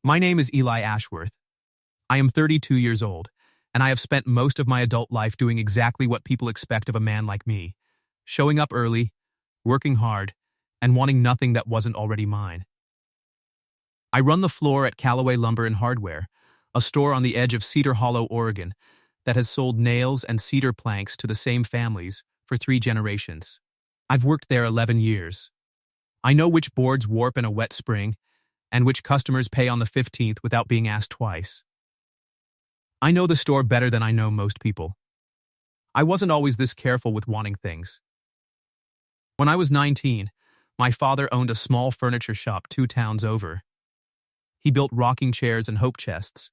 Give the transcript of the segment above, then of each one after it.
My name is Eli Ashworth. I am 32 years old, and I have spent most of my adult life doing exactly what people expect of a man like me, showing up early, working hard, and wanting nothing that wasn't already mine. I run the floor at Callaway Lumber and Hardware, a store on the edge of Cedar Hollow, Oregon, that has sold nails and cedar planks to the same families for 3 generations. I've worked there 11 years. I know which boards warp in a wet spring and which customers pay on the 15th without being asked twice. I know the store better than I know most people. I wasn't always this careful with wanting things. When I was 19, my father owned a small furniture shop 2 towns over. He built rocking chairs and hope chests,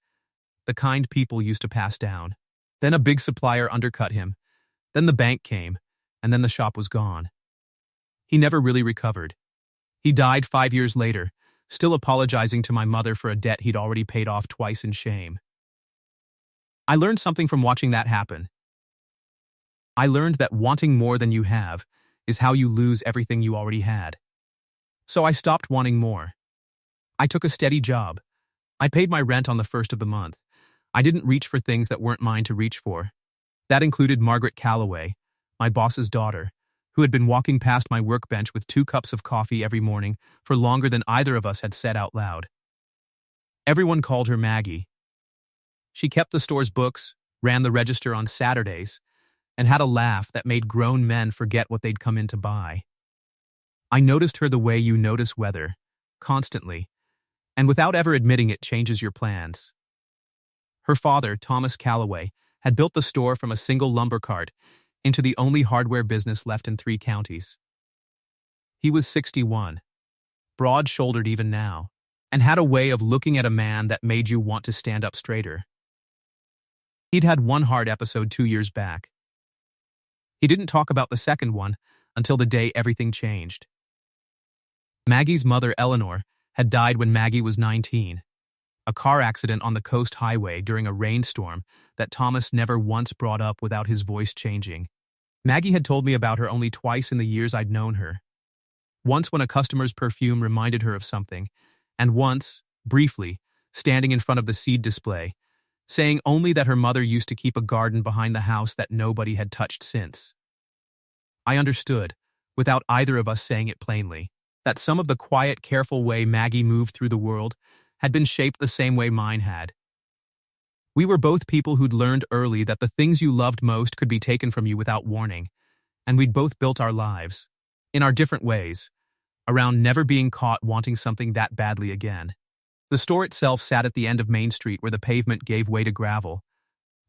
the kind people used to pass down. Then a big supplier undercut him. Then the bank came, and then the shop was gone. He never really recovered. He died 5 years later, still apologizing to my mother for a debt he'd already paid off twice in shame. I learned something from watching that happen. I learned that wanting more than you have is how you lose everything you already had. So I stopped wanting more. I took a steady job. I paid my rent on the first of the month. I didn't reach for things that weren't mine to reach for. That included Margaret Calloway, my boss's daughter, who had been walking past my workbench with 2 cups of coffee every morning for longer than either of us had said out loud. Everyone called her Maggie. She kept the store's books, ran the register on Saturdays, and had a laugh that made grown men forget what they'd come in to buy. I noticed her the way you notice weather, constantly, and without ever admitting it changes your plans. Her father, Thomas Calloway, had built the store from a single lumber cart into the only hardware business left in 3 counties. He was 61, broad-shouldered even now, and had a way of looking at a man that made you want to stand up straighter. He'd had one hard episode 2 years back. He didn't talk about the second one until the day everything changed. Maggie's mother, Eleanor, had died when Maggie was 19. A car accident on the coast highway during a rainstorm that Thomas never once brought up without his voice changing. Maggie had told me about her only twice in the years I'd known her. Once when a customer's perfume reminded her of something, and once, briefly, standing in front of the seed display, saying only that her mother used to keep a garden behind the house that nobody had touched since. I understood, without either of us saying it plainly, that some of the quiet, careful way Maggie moved through the world had been shaped the same way mine had. We were both people who'd learned early that the things you loved most could be taken from you without warning, and we'd both built our lives, in our different ways, around never being caught wanting something that badly again. The store itself sat at the end of Main Street where the pavement gave way to gravel,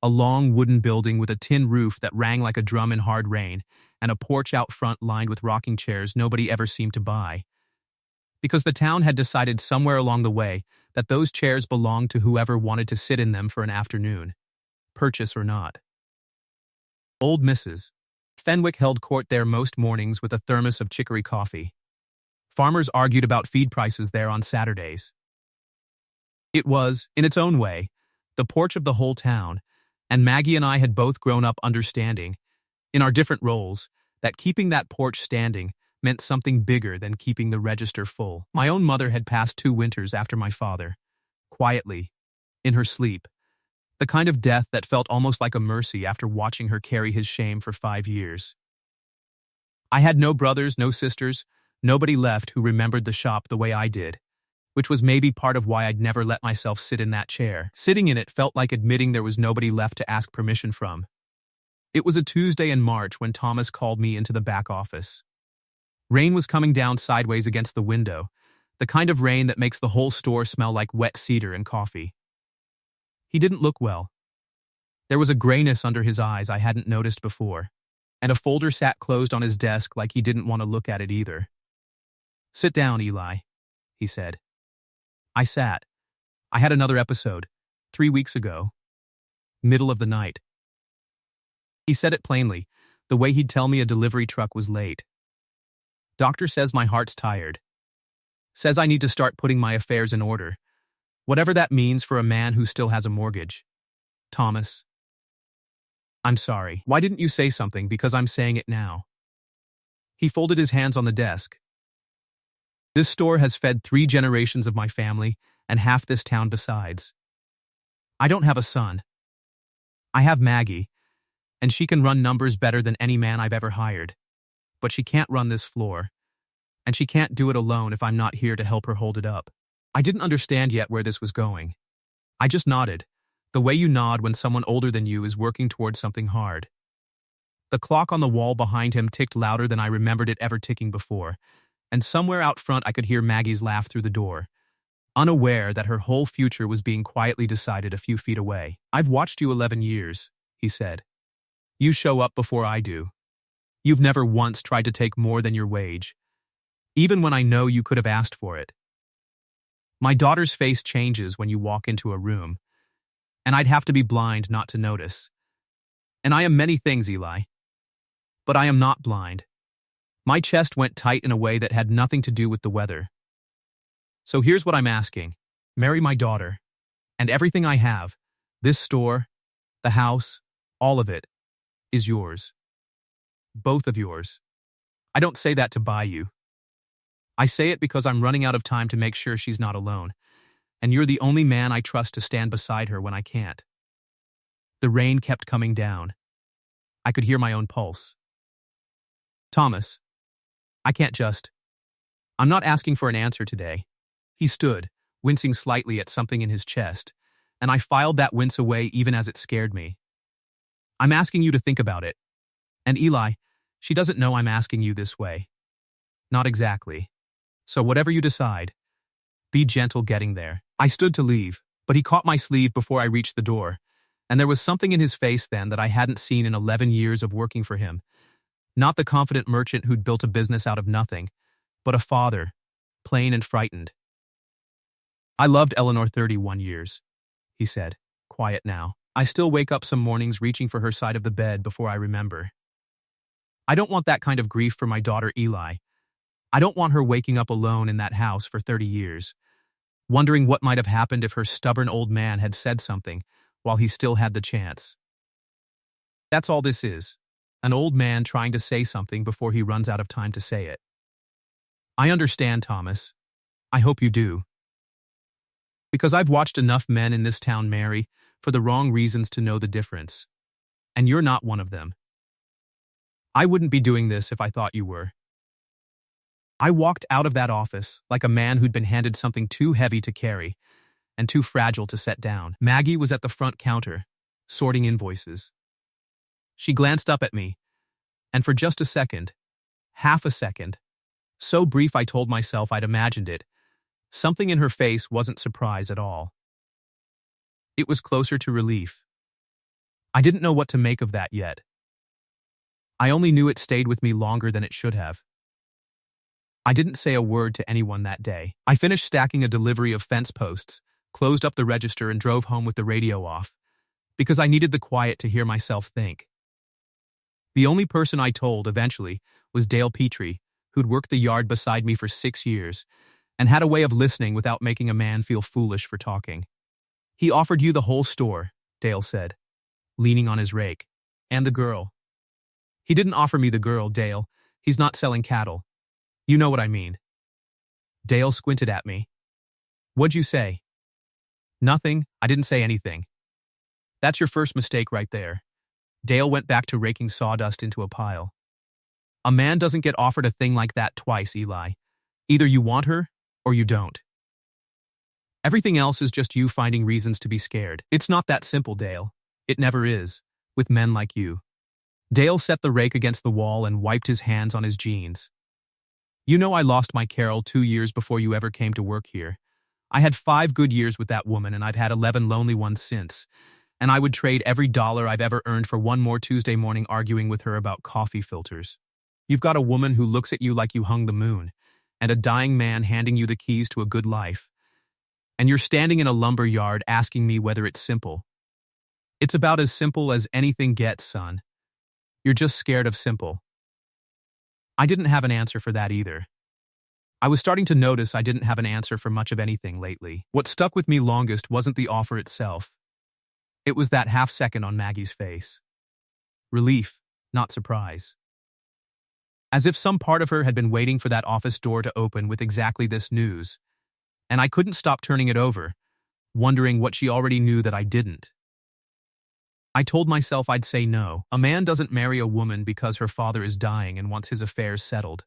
a long wooden building with a tin roof that rang like a drum in hard rain, and a porch out front lined with rocking chairs nobody ever seemed to buy. Because the town had decided somewhere along the way that those chairs belonged to whoever wanted to sit in them for an afternoon, purchase or not. Old Mrs. Fenwick held court there most mornings with a thermos of chicory coffee. Farmers argued about feed prices there on Saturdays. It was, in its own way, the porch of the whole town, and Maggie and I had both grown up understanding, in our different roles, that keeping that porch standing meant something bigger than keeping the register full. My own mother had passed 2 winters after my father, quietly, in her sleep, the kind of death that felt almost like a mercy after watching her carry his shame for 5 years. I had no brothers, no sisters, nobody left who remembered the shop the way I did, which was maybe part of why I'd never let myself sit in that chair. Sitting in it felt like admitting there was nobody left to ask permission from. It was a Tuesday in March when Thomas called me into the back office. Rain was coming down sideways against the window, the kind of rain that makes the whole store smell like wet cedar and coffee. He didn't look well. There was a grayness under his eyes I hadn't noticed before, and a folder sat closed on his desk like he didn't want to look at it either. "Sit down, Eli," he said. I sat. I had another episode, 3 weeks ago. Middle of the night. He said it plainly, the way he'd tell me a delivery truck was late. "Doctor says my heart's tired. Says I need to start putting my affairs in order. Whatever that means for a man who still has a mortgage. Thomas. I'm sorry. Why didn't you say something? Because I'm saying it now." He folded his hands on the desk. "This store has fed 3 generations of my family, and half this town besides. I don't have a son. I have Maggie, and she can run numbers better than any man I've ever hired. But she can't run this floor, and she can't do it alone if I'm not here to help her hold it up. I didn't understand yet where this was going. I just nodded, the way you nod when someone older than you is working towards something hard. The clock on the wall behind him ticked louder than I remembered it ever ticking before, and somewhere out front I could hear Maggie's laugh through the door, unaware that her whole future was being quietly decided a few feet away. "I've watched you 11 years, he said. "You show up before I do. You've never once tried to take more than your wage, even when I know you could have asked for it. My daughter's face changes when you walk into a room, and I'd have to be blind not to notice. And I am many things, Eli. But I am not blind." My chest went tight in a way that had nothing to do with the weather. "So here's what I'm asking. Marry my daughter, and everything I have, this store, the house, all of it, is yours. Both of yours. I don't say that to buy you. I say it because I'm running out of time to make sure she's not alone, and you're the only man I trust to stand beside her when I can't." The rain kept coming down. I could hear my own pulse. "Thomas, I can't just. I'm not asking for an answer today." He stood, wincing slightly at something in his chest, and I filed that wince away even as it scared me. "I'm asking you to think about it. And Eli, she doesn't know I'm asking you this way. Not exactly. So whatever you decide, be gentle getting there." I stood to leave, but he caught my sleeve before I reached the door, and there was something in his face then that I hadn't seen in 11 years of working for him. Not the confident merchant who'd built a business out of nothing, but a father, plain and frightened. "I loved Eleanor 31 years, he said, quiet now. "I still wake up some mornings reaching for her side of the bed before I remember. I don't want that kind of grief for my daughter Eli. I don't want her waking up alone in that house for 30 years, wondering what might have happened if her stubborn old man had said something while he still had the chance. That's all this is. An old man trying to say something before he runs out of time to say it. I understand, Thomas. I hope you do. Because I've watched enough men in this town marry for the wrong reasons to know the difference. And you're not one of them. I wouldn't be doing this if I thought you were." I walked out of that office like a man who'd been handed something too heavy to carry and too fragile to set down. Maggie was at the front counter, sorting invoices. She glanced up at me, and for just a second, half a second, so brief I told myself I'd imagined it, something in her face wasn't surprise at all. It was closer to relief. I didn't know what to make of that yet. I only knew it stayed with me longer than it should have. I didn't say a word to anyone that day. I finished stacking a delivery of fence posts, closed up the register and drove home with the radio off, because I needed the quiet to hear myself think. The only person I told, eventually, was Dale Petrie, who'd worked the yard beside me for 6 years, and had a way of listening without making a man feel foolish for talking. "He offered you the whole store," Dale said, leaning on his rake. "And the girl." "He didn't offer me the girl, Dale. He's not selling cattle. You know what I mean." Dale squinted at me. "What'd you say?" "Nothing. I didn't say anything." "That's your first mistake right there." Dale went back to raking sawdust into a pile. "A man doesn't get offered a thing like that twice, Eli. Either you want her, or you don't. Everything else is just you finding reasons to be scared. It's not that simple, Dale. It never is, with men like you." Dale set the rake against the wall and wiped his hands on his jeans. "You know I lost my Carol 2 years before you ever came to work here. I had 5 good years with that woman and I've had 11 lonely ones since. And I would trade every dollar I've ever earned for one more Tuesday morning arguing with her about coffee filters. You've got a woman who looks at you like you hung the moon, and a dying man handing you the keys to a good life. And you're standing in a lumber yard asking me whether it's simple. It's about as simple as anything gets, son. You're just scared of simple." I didn't have an answer for that either. I was starting to notice I didn't have an answer for much of anything lately. What stuck with me longest wasn't the offer itself. It was that half second on Maggie's face. Relief, not surprise. As if some part of her had been waiting for that office door to open with exactly this news. and I couldn't stop turning it over, wondering what she already knew that I didn't. I told myself I'd say no. A man doesn't marry a woman because her father is dying and wants his affairs settled.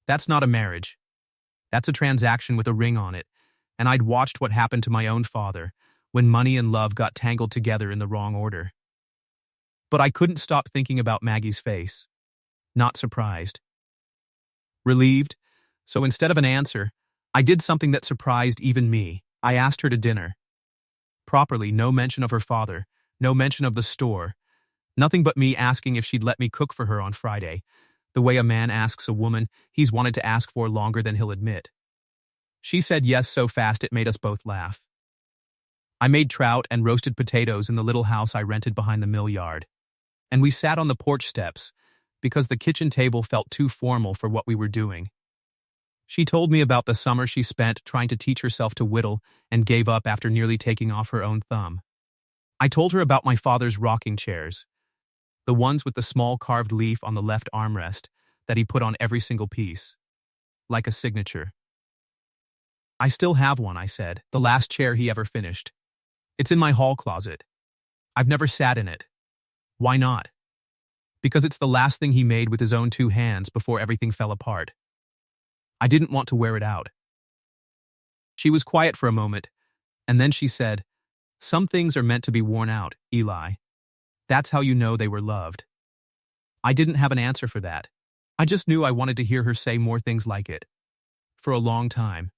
That's not a marriage. That's a transaction with a ring on it, and I'd watched what happened to my own father when money and love got tangled together in the wrong order. But I couldn't stop thinking about Maggie's face. Not surprised. Relieved, so instead of an answer, I did something that surprised even me. I asked her to dinner. Properly, no mention of her father, no mention of the store, nothing but me asking if she'd let me cook for her on Friday, the way a man asks a woman he's wanted to ask for longer than he'll admit. She said yes so fast it made us both laugh. I made trout and roasted potatoes in the little house I rented behind the mill yard, and we sat on the porch steps because the kitchen table felt too formal for what we were doing. She told me about the summer she spent trying to teach herself to whittle and gave up after nearly taking off her own thumb. I told her about my father's rocking chairs, the ones with the small carved leaf on the left armrest that he put on every single piece, like a signature. I still have one, I said, the last chair he ever finished. It's in my hall closet. I've never sat in it. Why not? Because it's the last thing he made with his own 2 hands before everything fell apart. I didn't want to wear it out. She was quiet for a moment, and then she said, "Some things are meant to be worn out, Eli. That's how you know they were loved." I didn't have an answer for that. I just knew I wanted to hear her say more things like it. For a long time.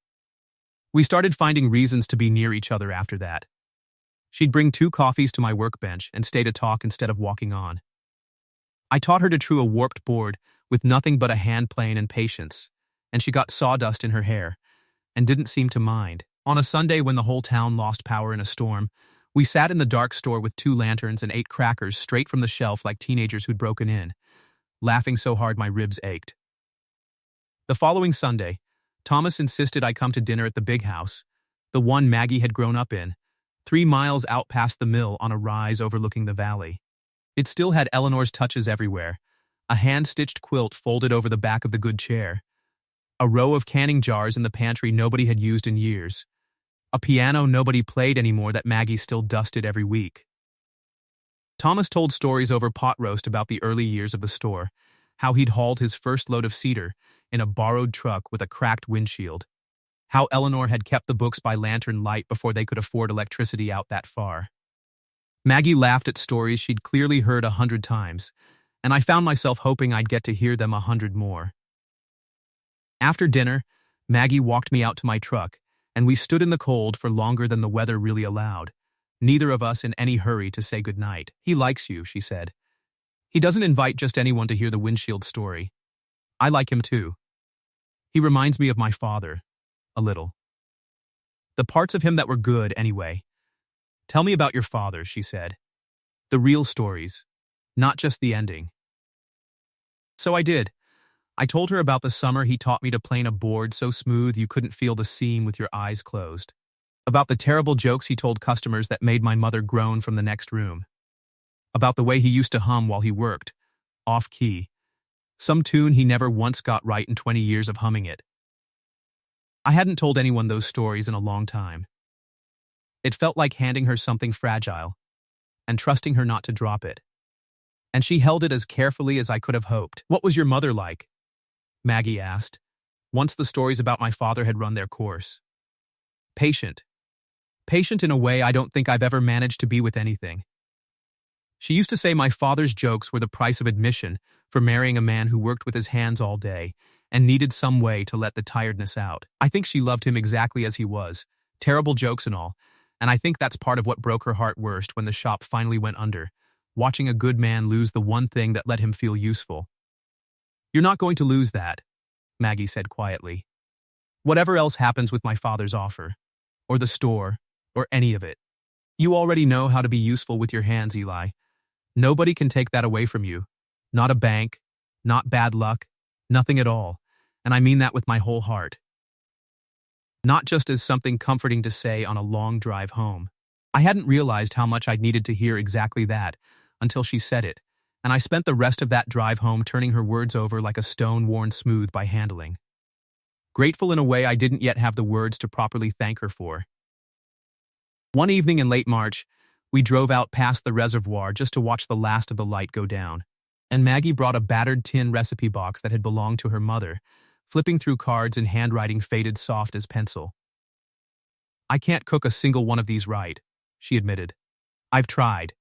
We started finding reasons to be near each other after that. She'd bring 2 coffees to my workbench and stay to talk instead of walking on. I taught her to true a warped board with nothing but a hand plane and patience, and she got sawdust in her hair and didn't seem to mind. On a Sunday when the whole town lost power in a storm, we sat in the dark store with 2 lanterns and ate crackers straight from the shelf like teenagers who'd broken in, laughing so hard my ribs ached. The following Sunday, Thomas insisted I come to dinner at the big house, the one Maggie had grown up in, 3 miles out past the mill on a rise overlooking the valley. It still had Eleanor's touches everywhere, a hand-stitched quilt folded over the back of the good chair, a row of canning jars in the pantry nobody had used in years, a piano nobody played anymore that Maggie still dusted every week. Thomas told stories over pot roast about the early years of the store, how he'd hauled his first load of cedar in a borrowed truck with a cracked windshield, how Eleanor had kept the books by lantern light before they could afford electricity out that far. Maggie laughed at stories she'd clearly heard 100 times, and I found myself hoping I'd get to hear them 100 more. After dinner, Maggie walked me out to my truck, and we stood in the cold for longer than the weather really allowed, neither of us in any hurry to say goodnight. "He likes you," she said. "He doesn't invite just anyone to hear the windshield story. I like him too. He reminds me of my father, a little. The parts of him that were good, anyway. Tell me about your father," she said. "The real stories, not just the ending." So I did. I told her about the summer he taught me to plane a board so smooth you couldn't feel the seam with your eyes closed. About the terrible jokes he told customers that made my mother groan from the next room. About the way he used to hum while he worked, off-key, some tune he never once got right in 20 years of humming it. I hadn't told anyone those stories in a long time. It felt like handing her something fragile and trusting her not to drop it. And she held it as carefully as I could have hoped. "What was your mother like?" Maggie asked, once the stories about my father had run their course. "Patient. Patient in a way I don't think I've ever managed to be with anything. She used to say my father's jokes were the price of admission for marrying a man who worked with his hands all day and needed some way to let the tiredness out. I think she loved him exactly as he was, terrible jokes and all, and I think that's part of what broke her heart worst when the shop finally went under, watching a good man lose the one thing that let him feel useful. You're not going to lose that, Maggie said quietly. Whatever else happens with my father's offer, or the store, or any of it. You already know how to be useful with your hands, Eli. Nobody can take that away from you. Not a bank, not bad luck, nothing at all, and I mean that with my whole heart. Not just as something comforting to say on a long drive home. I hadn't realized how much I'd needed to hear exactly that until she said it, and I spent the rest of that drive home turning her words over like a stone worn smooth by handling. grateful in a way I didn't yet have the words to properly thank her for. One evening in late March, we drove out past the reservoir just to watch the last of the light go down, and Maggie brought a battered tin recipe box that had belonged to her mother, flipping through cards in handwriting faded soft as pencil. "I can't cook a single one of these right," she admitted. "I've tried."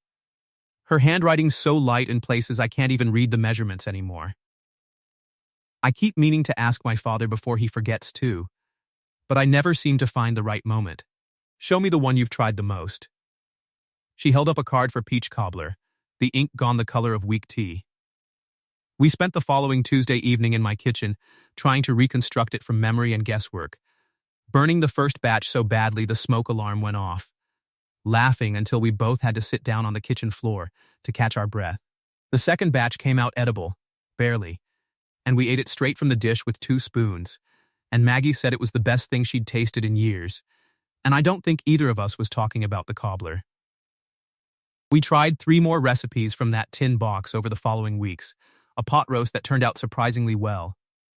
Her handwriting's so light in places I can't even read the measurements anymore. I keep meaning to ask my father before he forgets too, but I never seem to find the right moment. "Show me the one you've tried the most." She held up a card for peach cobbler, the ink gone the color of weak tea. We spent the following Tuesday evening in my kitchen, trying to reconstruct it from memory and guesswork, burning the first batch so badly the smoke alarm went off, laughing until we both had to sit down on the kitchen floor to catch our breath. The second batch came out edible, barely, and we ate it straight from the dish with 2 spoons, and Maggie said it was the best thing she'd tasted in years, and I don't think either of us was talking about the cobbler. We tried 3 more recipes from that tin box over the following weeks, a pot roast that turned out surprisingly well,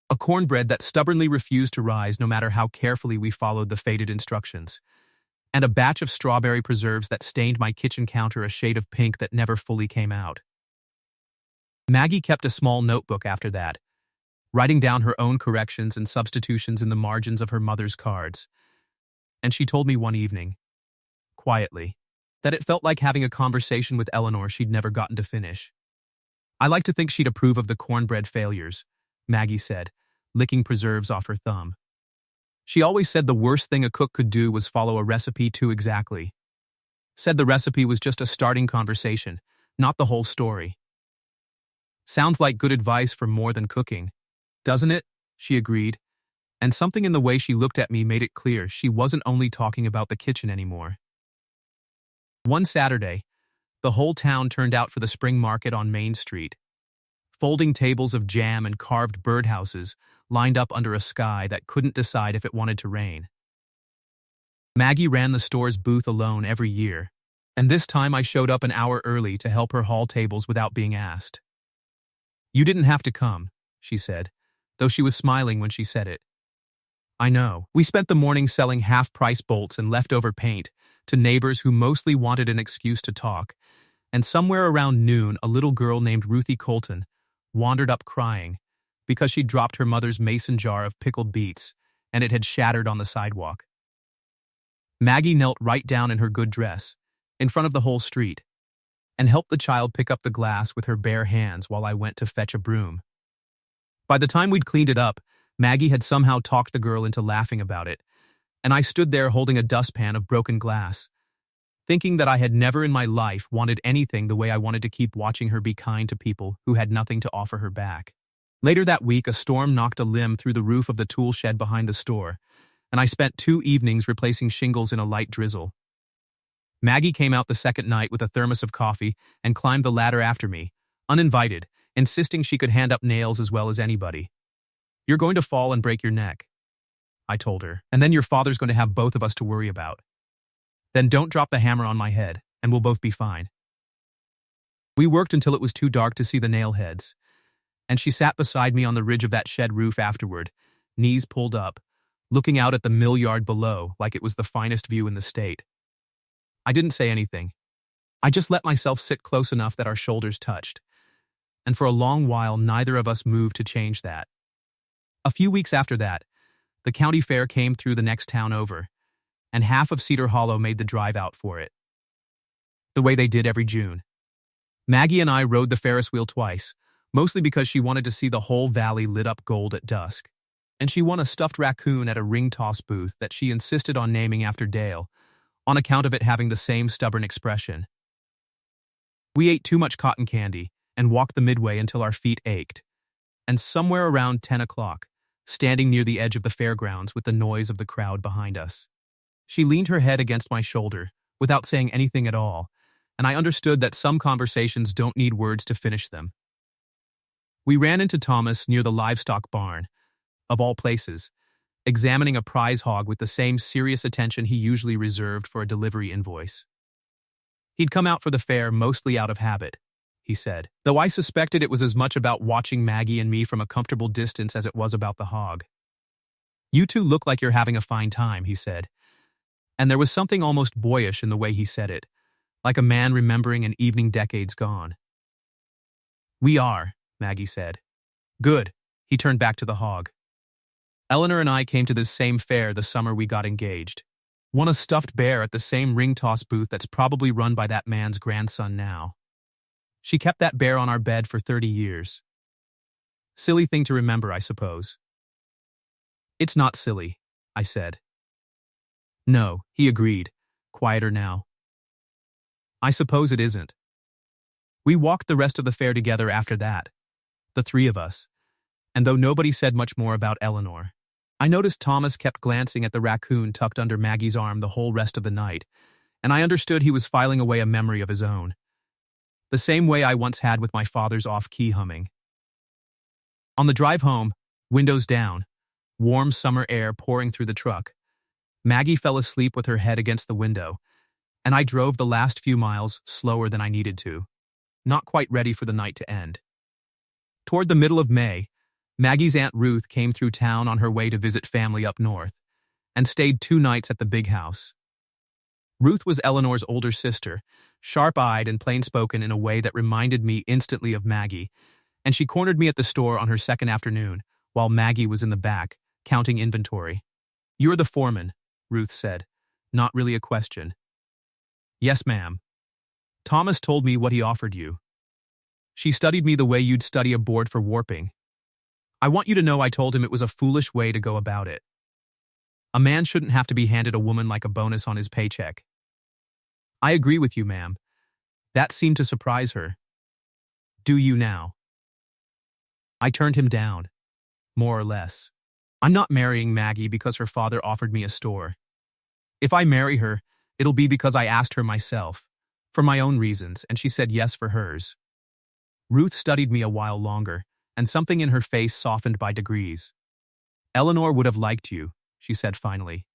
a cornbread that stubbornly refused to rise no matter how carefully we followed the faded instructions, and a batch of strawberry preserves that stained my kitchen counter a shade of pink that never fully came out. Maggie kept a small notebook after that, writing down her own corrections and substitutions in the margins of her mother's cards, and she told me one evening, quietly, that it felt like having a conversation with Eleanor she'd never gotten to finish. "I like to think she'd approve of the cornbread failures," Maggie said, licking preserves off her thumb. "She always said the worst thing a cook could do was follow a recipe too exactly. Said the recipe was just a starting conversation, not the whole story." "Sounds like good advice for more than cooking, doesn't it?" she agreed, and something in the way she looked at me made it clear she wasn't only talking about the kitchen anymore. One Saturday, the whole town turned out for the spring market on Main Street. Folding tables of jam and carved birdhouses lined up under a sky that couldn't decide if it wanted to rain. Maggie ran the store's booth alone every year, and this time I showed up an hour early to help her haul tables without being asked. "You didn't have to come," she said, though she was smiling when she said it. "I know. We spent the morning selling half-price bolts and leftover paint to neighbors who mostly wanted an excuse to talk, and somewhere around noon a little girl named Ruthie Colton wandered up crying because she'd dropped her mother's mason jar of pickled beets and it had shattered on the sidewalk. Maggie knelt right down in her good dress, in front of the whole street, and helped the child pick up the glass with her bare hands while I went to fetch a broom. By the time we'd cleaned it up, Maggie had somehow talked the girl into laughing about it, and I stood there holding a dustpan of broken glass, thinking that I had never in my life wanted anything the way I wanted to keep watching her be kind to people who had nothing to offer her back. Later that week, a storm knocked a limb through the roof of the tool shed behind the store, and I spent 2 evenings replacing shingles in a light drizzle. Maggie came out the second night with a thermos of coffee and climbed the ladder after me, uninvited, insisting she could hand up nails as well as anybody. "You're going to fall and break your neck," I told her, "and then your father's going to have both of us to worry about. Then don't drop the hammer on my head, and we'll both be fine." We worked until it was too dark to see the nail heads, and she sat beside me on the ridge of that shed roof afterward, knees pulled up, looking out at the mill yard below like it was the finest view in the state. I didn't say anything. I just let myself sit close enough that our shoulders touched, and for a long while neither of us moved to change that. A few weeks after that, the county fair came through the next town over, and half of Cedar Hollow made the drive out for it. The way they did every June. Maggie and I rode the Ferris wheel twice, mostly because she wanted to see the whole valley lit up gold at dusk, and she won a stuffed raccoon at a ring toss booth that she insisted on naming after Dale, on account of it having the same stubborn expression. We ate too much cotton candy and walked the midway until our feet ached, and somewhere around 10 o'clock, standing near the edge of the fairgrounds with the noise of the crowd behind us, she leaned her head against my shoulder without saying anything at all, and I understood that some conversations don't need words to finish them. We ran into Thomas near the livestock barn, of all places, examining a prize hog with the same serious attention he usually reserved for a delivery invoice. He'd come out for the fair mostly out of habit, he said, though I suspected it was as much about watching Maggie and me from a comfortable distance as it was about the hog. "You two look like you're having a fine time," he said. And there was something almost boyish in the way he said it, like a man remembering an evening decades gone. "We are," Maggie said. "Good." He turned back to the hog. "Eleanor and I came to this same fair the summer we got engaged. Won a stuffed bear at the same ring toss booth that's probably run by that man's grandson now. She kept that bear on our bed for 30 years. Silly thing to remember, I suppose." "It's not silly," I said. "No," he agreed, quieter now. "I suppose it isn't." We walked the rest of the fair together after that, the three of us, and though nobody said much more about Eleanor, I noticed Thomas kept glancing at the raccoon tucked under Maggie's arm the whole rest of the night, and I understood he was filing away a memory of his own, the same way I once had with my father's off-key humming. On the drive home, windows down, warm summer air pouring through the truck, Maggie fell asleep with her head against the window, and I drove the last few miles slower than I needed to, not quite ready for the night to end. Toward the middle of May, Maggie's Aunt Ruth came through town on her way to visit family up north, and stayed 2 nights at the big house. Ruth was Eleanor's older sister, sharp-eyed and plain-spoken in a way that reminded me instantly of Maggie, and she cornered me at the store on her second afternoon, while Maggie was in the back, counting inventory. "You're the foreman," Ruth said, not really a question. "Yes, ma'am. Thomas told me what he offered you." She studied me the way you'd study a board for warping. "I want you to know I told him it was a foolish way to go about it. A man shouldn't have to be handed a woman like a bonus on his paycheck." "I agree with you, ma'am." That seemed to surprise her. "Do you now?" I turned him down, more or less. I'm not marrying Maggie because her father offered me a store. If I marry her, it'll be because I asked her myself, for my own reasons, and she said yes for hers. Ruth studied me a while longer, and something in her face softened by degrees. "Eleanor would have liked you," she said finally.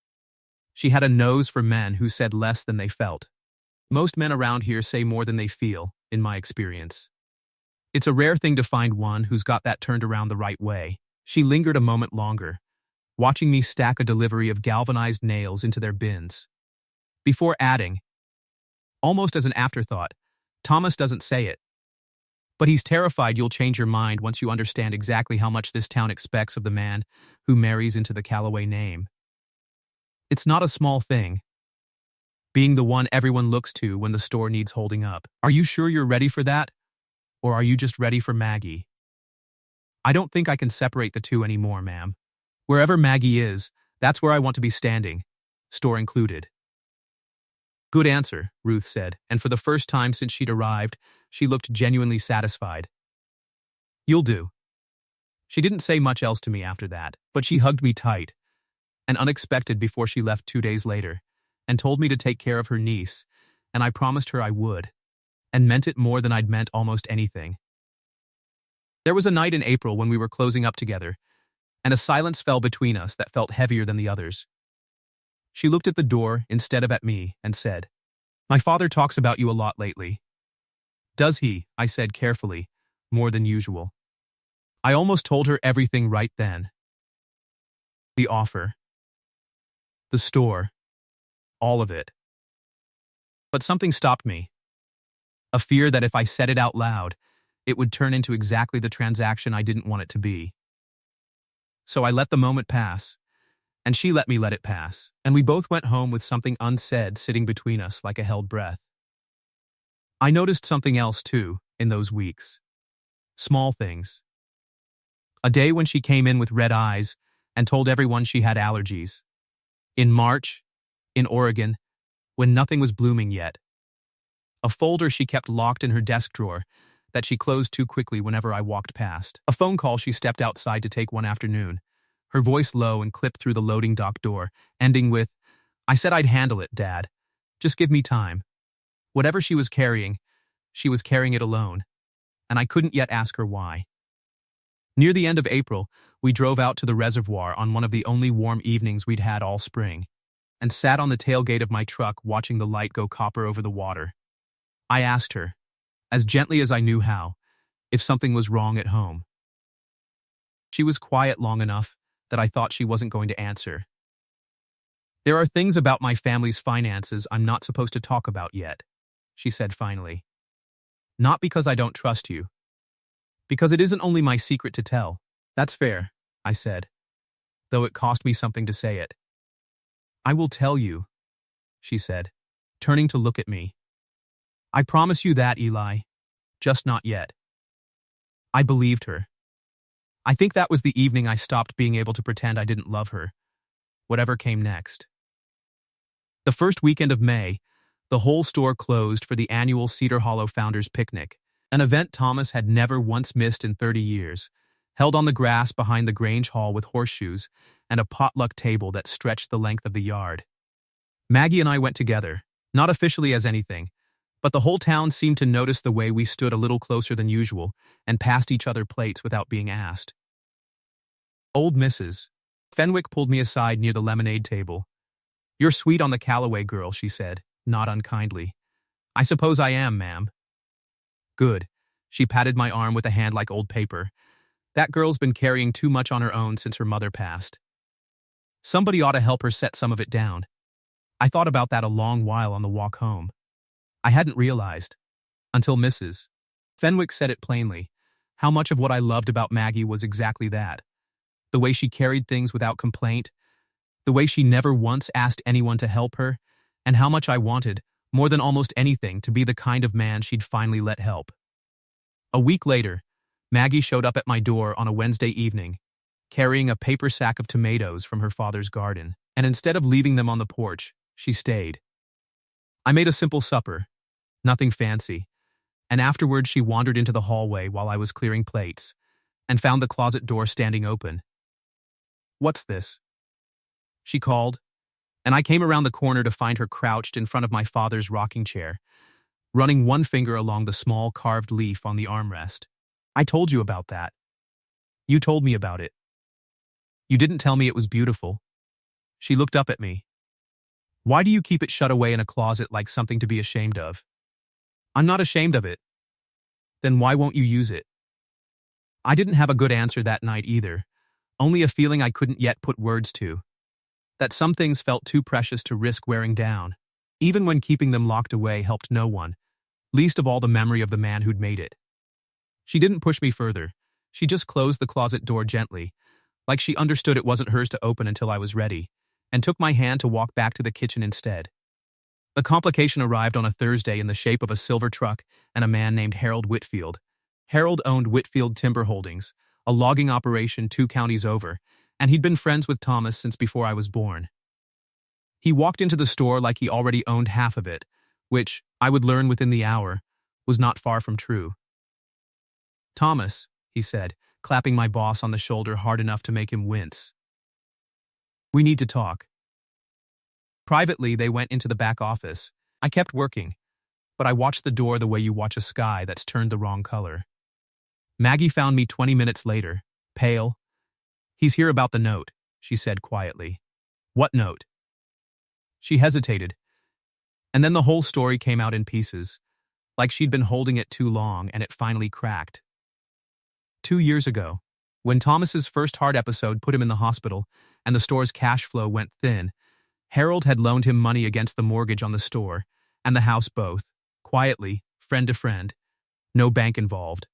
She had a nose for men who said less than they felt. Most men around here say more than they feel, in my experience. It's a rare thing to find one who's got that turned around the right way. She lingered a moment longer, watching me stack a delivery of galvanized nails into their bins, before adding, almost as an afterthought, "Thomas doesn't say it, but he's terrified you'll change your mind once you understand exactly how much this town expects of the man who marries into the Calloway name. It's not a small thing, being the one everyone looks to when the store needs holding up. Are you sure you're ready for that? Or are you just ready for Maggie?" "I don't think I can separate the two anymore, ma'am. Wherever Maggie is, that's where I want to be standing, store included." "Good answer," Ruth said, and for the first time since she'd arrived, she looked genuinely satisfied. "You'll do." She didn't say much else to me after that, but she hugged me tight, and unexpected before she left 2 days later, and told me to take care of her niece, and I promised her I would, and meant it more than I'd meant almost anything. There was a night in April when we were closing up together, and a silence fell between us that felt heavier than the others. She looked at the door instead of at me and said, "My father talks about you a lot lately." "Does he?" I said carefully, more than usual. I almost told her everything right then. The offer. The store. All of it. But something stopped me. A fear that if I said it out loud, it would turn into exactly the transaction I didn't want it to be. So I let the moment pass, and she let me let it pass, and we both went home with something unsaid sitting between us like a held breath. I noticed something else, too, in those weeks. Small things. A day when she came in with red eyes and told everyone she had allergies. In March, in Oregon, when nothing was blooming yet. A folder she kept locked in her desk drawer that she closed too quickly whenever I walked past. A phone call she stepped outside to take one afternoon, her voice low and clipped through the loading dock door, ending with, "I said I'd handle it, Dad. Just give me time." Whatever she was carrying it alone, and I couldn't yet ask her why. Near the end of April, we drove out to the reservoir on one of the only warm evenings we'd had all spring, and sat on the tailgate of my truck watching the light go copper over the water. I asked her, as gently as I knew how, if something was wrong at home. She was quiet long enough that I thought she wasn't going to answer. "There are things about my family's finances I'm not supposed to talk about yet," she said finally. "Not because I don't trust you. Because it isn't only my secret to tell." "That's fair," I said, though it cost me something to say it. "I will tell you," she said, turning to look at me. "I promise you that, Eli. Just not yet." I believed her. I think that was the evening I stopped being able to pretend I didn't love her, whatever came next. The first weekend of May, the whole store closed for the annual Cedar Hollow Founders Picnic, an event Thomas had never once missed in 30 years, held on the grass behind the Grange Hall with horseshoes and a potluck table that stretched the length of the yard. Maggie and I went together, not officially as anything, but the whole town seemed to notice the way we stood a little closer than usual and passed each other plates without being asked. Old Mrs. Fenwick pulled me aside near the lemonade table. "You're sweet on the Calloway girl," she said, not unkindly. "I suppose I am, ma'am." "Good." She patted my arm with a hand like old paper. "That girl's been carrying too much on her own since her mother passed. Somebody ought to help her set some of it down." I thought about that a long while on the walk home. I hadn't realized, until Mrs. Fenwick said it plainly, how much of what I loved about Maggie was exactly that. The way she carried things without complaint, the way she never once asked anyone to help her, and how much I wanted, more than almost anything, to be the kind of man she'd finally let help. A week later, Maggie showed up at my door on a Wednesday evening, carrying a paper sack of tomatoes from her father's garden, and instead of leaving them on the porch, she stayed. I made a simple supper, nothing fancy, and afterward she wandered into the hallway while I was clearing plates, and found the closet door standing open. "What's this?" she called, and I came around the corner to find her crouched in front of my father's rocking chair, running one finger along the small carved leaf on the armrest. "I told you about that. You told me about it. You didn't tell me it was beautiful." She looked up at me. "Why do you keep it shut away in a closet like something to be ashamed of?" "I'm not ashamed of it." "Then why won't you use it?" I didn't have a good answer that night either, only a feeling I couldn't yet put words to. That some things felt too precious to risk wearing down, even when keeping them locked away helped no one, least of all the memory of the man who'd made it. She didn't push me further. She just closed the closet door gently, like she understood it wasn't hers to open until I was ready, and took my hand to walk back to the kitchen instead. The complication arrived on a Thursday in the shape of a silver truck and a man named Harold Whitfield. Harold owned Whitfield Timber Holdings, a logging operation 2 counties over, and he'd been friends with Thomas since before I was born. He walked into the store like he already owned half of it, which, I would learn within the hour, was not far from true. "Thomas," he said, clapping my boss on the shoulder hard enough to make him wince. "We need to talk." Privately, they went into the back office. I kept working, but I watched the door the way you watch a sky that's turned the wrong color. Maggie found me 20 minutes later, pale. "He's here about the note," she said quietly. "What note?" She hesitated, and then the whole story came out in pieces, like she'd been holding it too long and it finally cracked. 2 years ago, when Thomas's first heart episode put him in the hospital and the store's cash flow went thin, Harold had loaned him money against the mortgage on the store and the house both, quietly, friend to friend, no bank involved.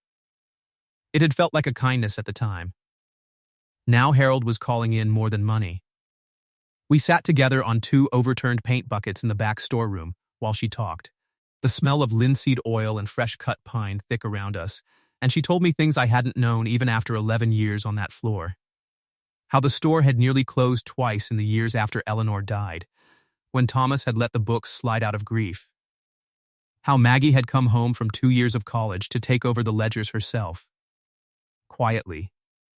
It had felt like a kindness at the time. Now Harold was calling in more than money. We sat together on 2 overturned paint buckets in the back storeroom while she talked, the smell of linseed oil and fresh-cut pine thick around us, and she told me things I hadn't known even after 11 years on that floor. How the store had nearly closed twice in the years after Eleanor died, when Thomas had let the books slide out of grief. How Maggie had come home from 2 years of college to take over the ledgers herself. Quietly,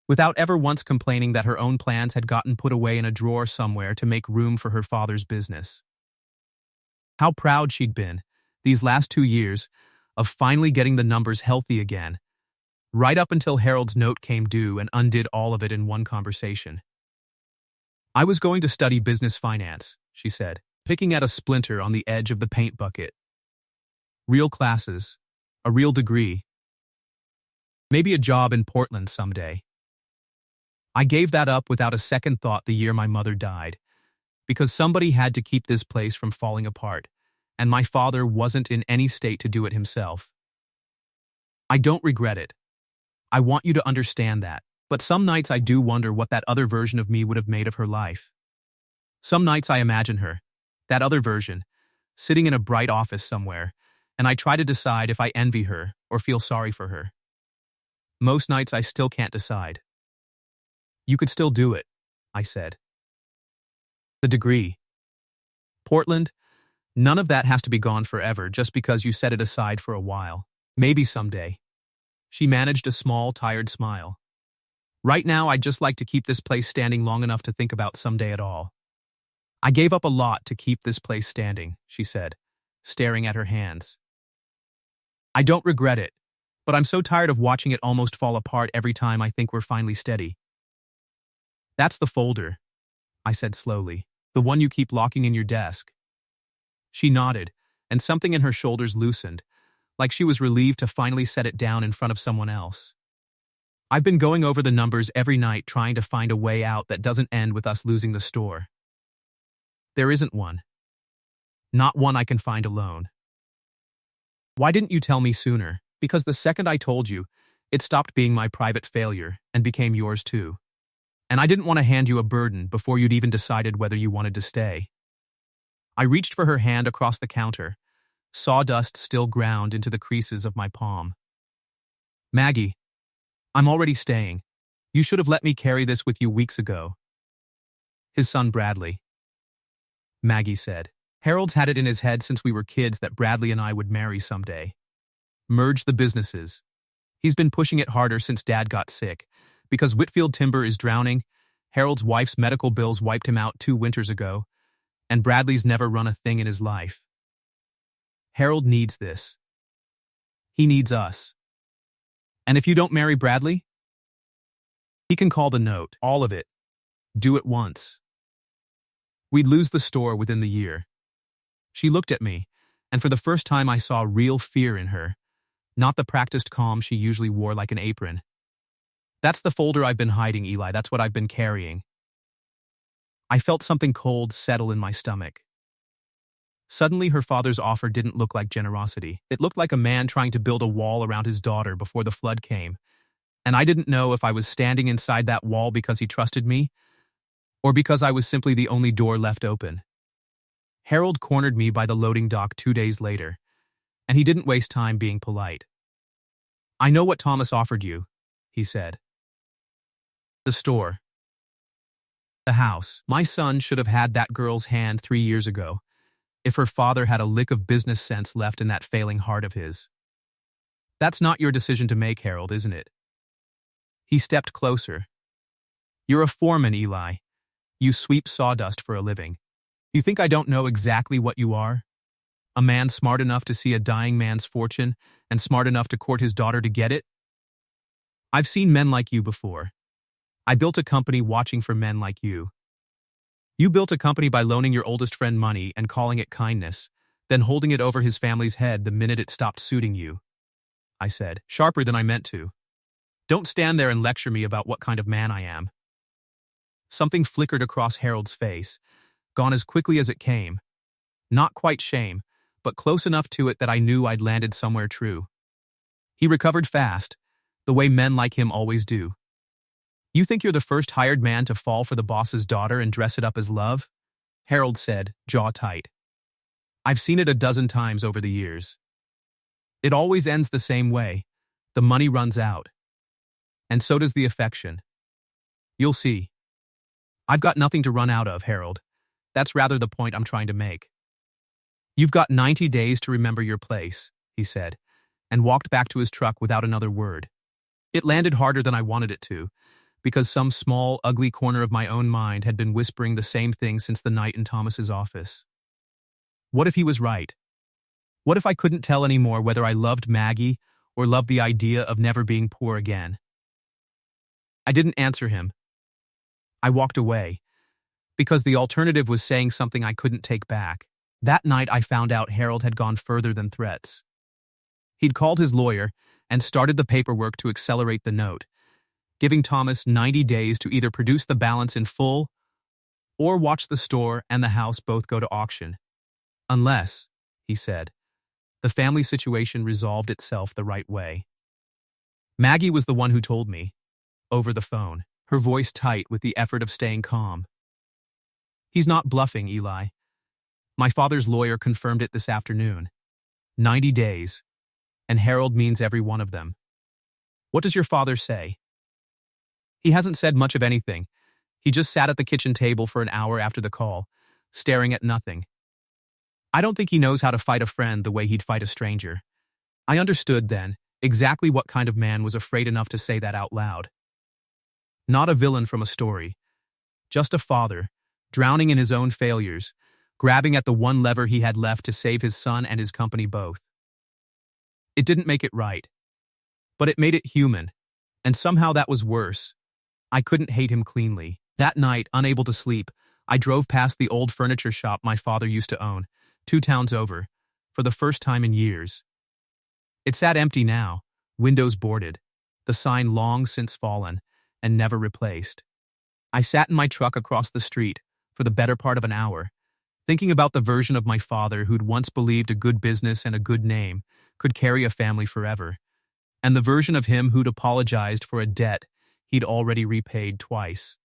without ever once complaining that her own plans had gotten put away in a drawer somewhere to make room for her father's business. How proud she'd been, these last 2 years, of finally getting the numbers healthy again, right up until Harold's note came due and undid all of it in one conversation. "I was going to study business finance," she said, picking at a splinter on the edge of the paint bucket. "Real classes, a real degree. Maybe a job in Portland someday." I gave that up without a second thought the year my mother died, because somebody had to keep this place from falling apart, and my father wasn't in any state to do it himself. I don't regret it. I want you to understand that, but some nights I do wonder what that other version of me would have made of her life. Some nights I imagine her, that other version, sitting in a bright office somewhere, and I try to decide if I envy her or feel sorry for her. Most nights I still can't decide. You could still do it, I said. The degree. Portland, none of that has to be gone forever just because you set it aside for a while. Maybe someday. She managed a small, tired smile. Right now, I'd just like to keep this place standing long enough to think about someday at all. I gave up a lot to keep this place standing, she said, staring at her hands. I don't regret it, but I'm so tired of watching it almost fall apart every time I think we're finally steady. That's the folder, I said slowly, the one you keep locking in your desk. She nodded, and something in her shoulders loosened, like she was relieved to finally set it down in front of someone else. I've been going over the numbers every night trying to find a way out that doesn't end with us losing the store. There isn't one. Not one I can find alone. Why didn't you tell me sooner? Because the second I told you, it stopped being my private failure and became yours too. And I didn't want to hand you a burden before you'd even decided whether you wanted to stay. I reached for her hand across the counter, sawdust still ground into the creases of my palm. Maggie, I'm already staying. You should have let me carry this with you weeks ago. His son Bradley. Maggie said. Harold's had it in his head since we were kids that Bradley and I would marry someday. Merge the businesses. He's been pushing it harder since Dad got sick. Because Whitfield Timber is drowning, Harold's wife's medical bills wiped him out 2 winters ago, and Bradley's never run a thing in his life. Harold needs this. He needs us. And if you don't marry Bradley, he can call the note, all of it. Do it once. We'd lose the store within the year. She looked at me, and for the first time I saw real fear in her, not the practiced calm she usually wore like an apron. That's the folder I've been hiding, Eli. That's what I've been carrying. I felt something cold settle in my stomach. Suddenly, her father's offer didn't look like generosity. It looked like a man trying to build a wall around his daughter before the flood came. And I didn't know if I was standing inside that wall because he trusted me, or because I was simply the only door left open. Harold cornered me by the loading dock 2 days later, and he didn't waste time being polite. I know what Thomas offered you, he said. The store. The house. My son should have had that girl's hand 3 years ago, if her father had a lick of business sense left in that failing heart of his. That's not your decision to make, Harold, isn't it? He stepped closer. You're a foreman, Eli. You sweep sawdust for a living. You think I don't know exactly what you are? A man smart enough to see a dying man's fortune and smart enough to court his daughter to get it? I've seen men like you before. I built a company watching for men like you. You built a company by loaning your oldest friend money and calling it kindness, then holding it over his family's head the minute it stopped suiting you. I said, sharper than I meant to. Don't stand there and lecture me about what kind of man I am. Something flickered across Harold's face, gone as quickly as it came. Not quite shame, but close enough to it that I knew I'd landed somewhere true. He recovered fast, the way men like him always do. You think you're the first hired man to fall for the boss's daughter and dress it up as love? Harold said, jaw tight. I've seen it a dozen times over the years. It always ends the same way. The money runs out. And so does the affection. You'll see. I've got nothing to run out of, Harold. That's rather the point I'm trying to make. You've got 90 days to remember your place, he said, and walked back to his truck without another word. It landed harder than I wanted it to, because some small, ugly corner of my own mind had been whispering the same thing since the night in Thomas's office. What if he was right? What if I couldn't tell anymore whether I loved Maggie or loved the idea of never being poor again? I didn't answer him. I walked away, because the alternative was saying something I couldn't take back. That night I found out Harold had gone further than threats. He'd called his lawyer and started the paperwork to accelerate the note, giving Thomas 90 days to either produce the balance in full or watch the store and the house both go to auction. Unless, he said, the family situation resolved itself the right way. Maggie was the one who told me, over the phone, her voice tight with the effort of staying calm. He's not bluffing, Eli. My father's lawyer confirmed it this afternoon. 90 days. And Harold means every one of them. What does your father say? He hasn't said much of anything. He just sat at the kitchen table for an hour after the call, staring at nothing. I don't think he knows how to fight a friend the way he'd fight a stranger. I understood then exactly what kind of man was afraid enough to say that out loud. Not a villain from a story. Just a father, drowning in his own failures, grabbing at the one lever he had left to save his son and his company both. It didn't make it right. But it made it human, and somehow that was worse. I couldn't hate him cleanly. That night, unable to sleep, I drove past the old furniture shop my father used to own, 2 towns over, for the first time in years. It sat empty now, windows boarded, the sign long since fallen, and never replaced. I sat in my truck across the street for the better part of an hour, thinking about the version of my father who'd once believed a good business and a good name could carry a family forever, and the version of him who'd apologized for a debt he'd already repaid twice.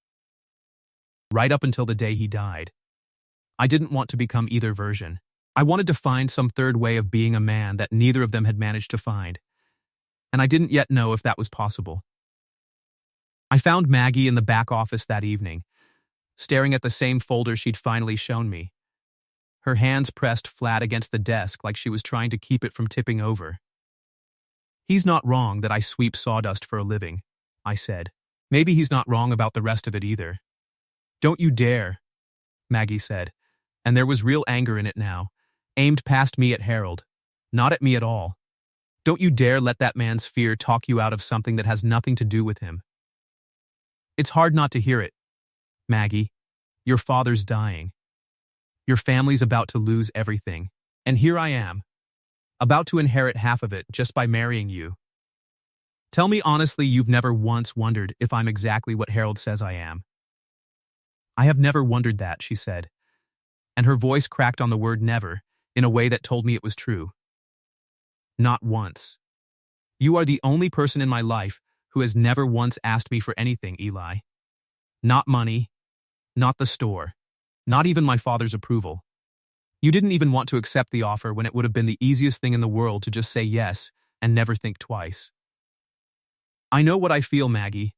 Right up until the day he died. I didn't want to become either version. I wanted to find some third way of being a man that neither of them had managed to find, and I didn't yet know if that was possible. I found Maggie in the back office that evening, staring at the same folder she'd finally shown me, her hands pressed flat against the desk like she was trying to keep it from tipping over. He's not wrong that I sweep sawdust for a living, I said. Maybe he's not wrong about the rest of it either. Don't you dare, Maggie said, and there was real anger in it now, aimed past me at Harold, not at me at all. Don't you dare let that man's fear talk you out of something that has nothing to do with him. It's hard not to hear it, Maggie. Your father's dying. Your family's about to lose everything, and here I am, about to inherit half of it just by marrying you. Tell me honestly you've never once wondered if I'm exactly what Harold says I am. I have never wondered that, she said, and her voice cracked on the word never in a way that told me it was true. Not once. You are the only person in my life who has never once asked me for anything, Eli. Not money, not the store, not even my father's approval. You didn't even want to accept the offer when it would have been the easiest thing in the world to just say yes and never think twice. I know what I feel, Maggie.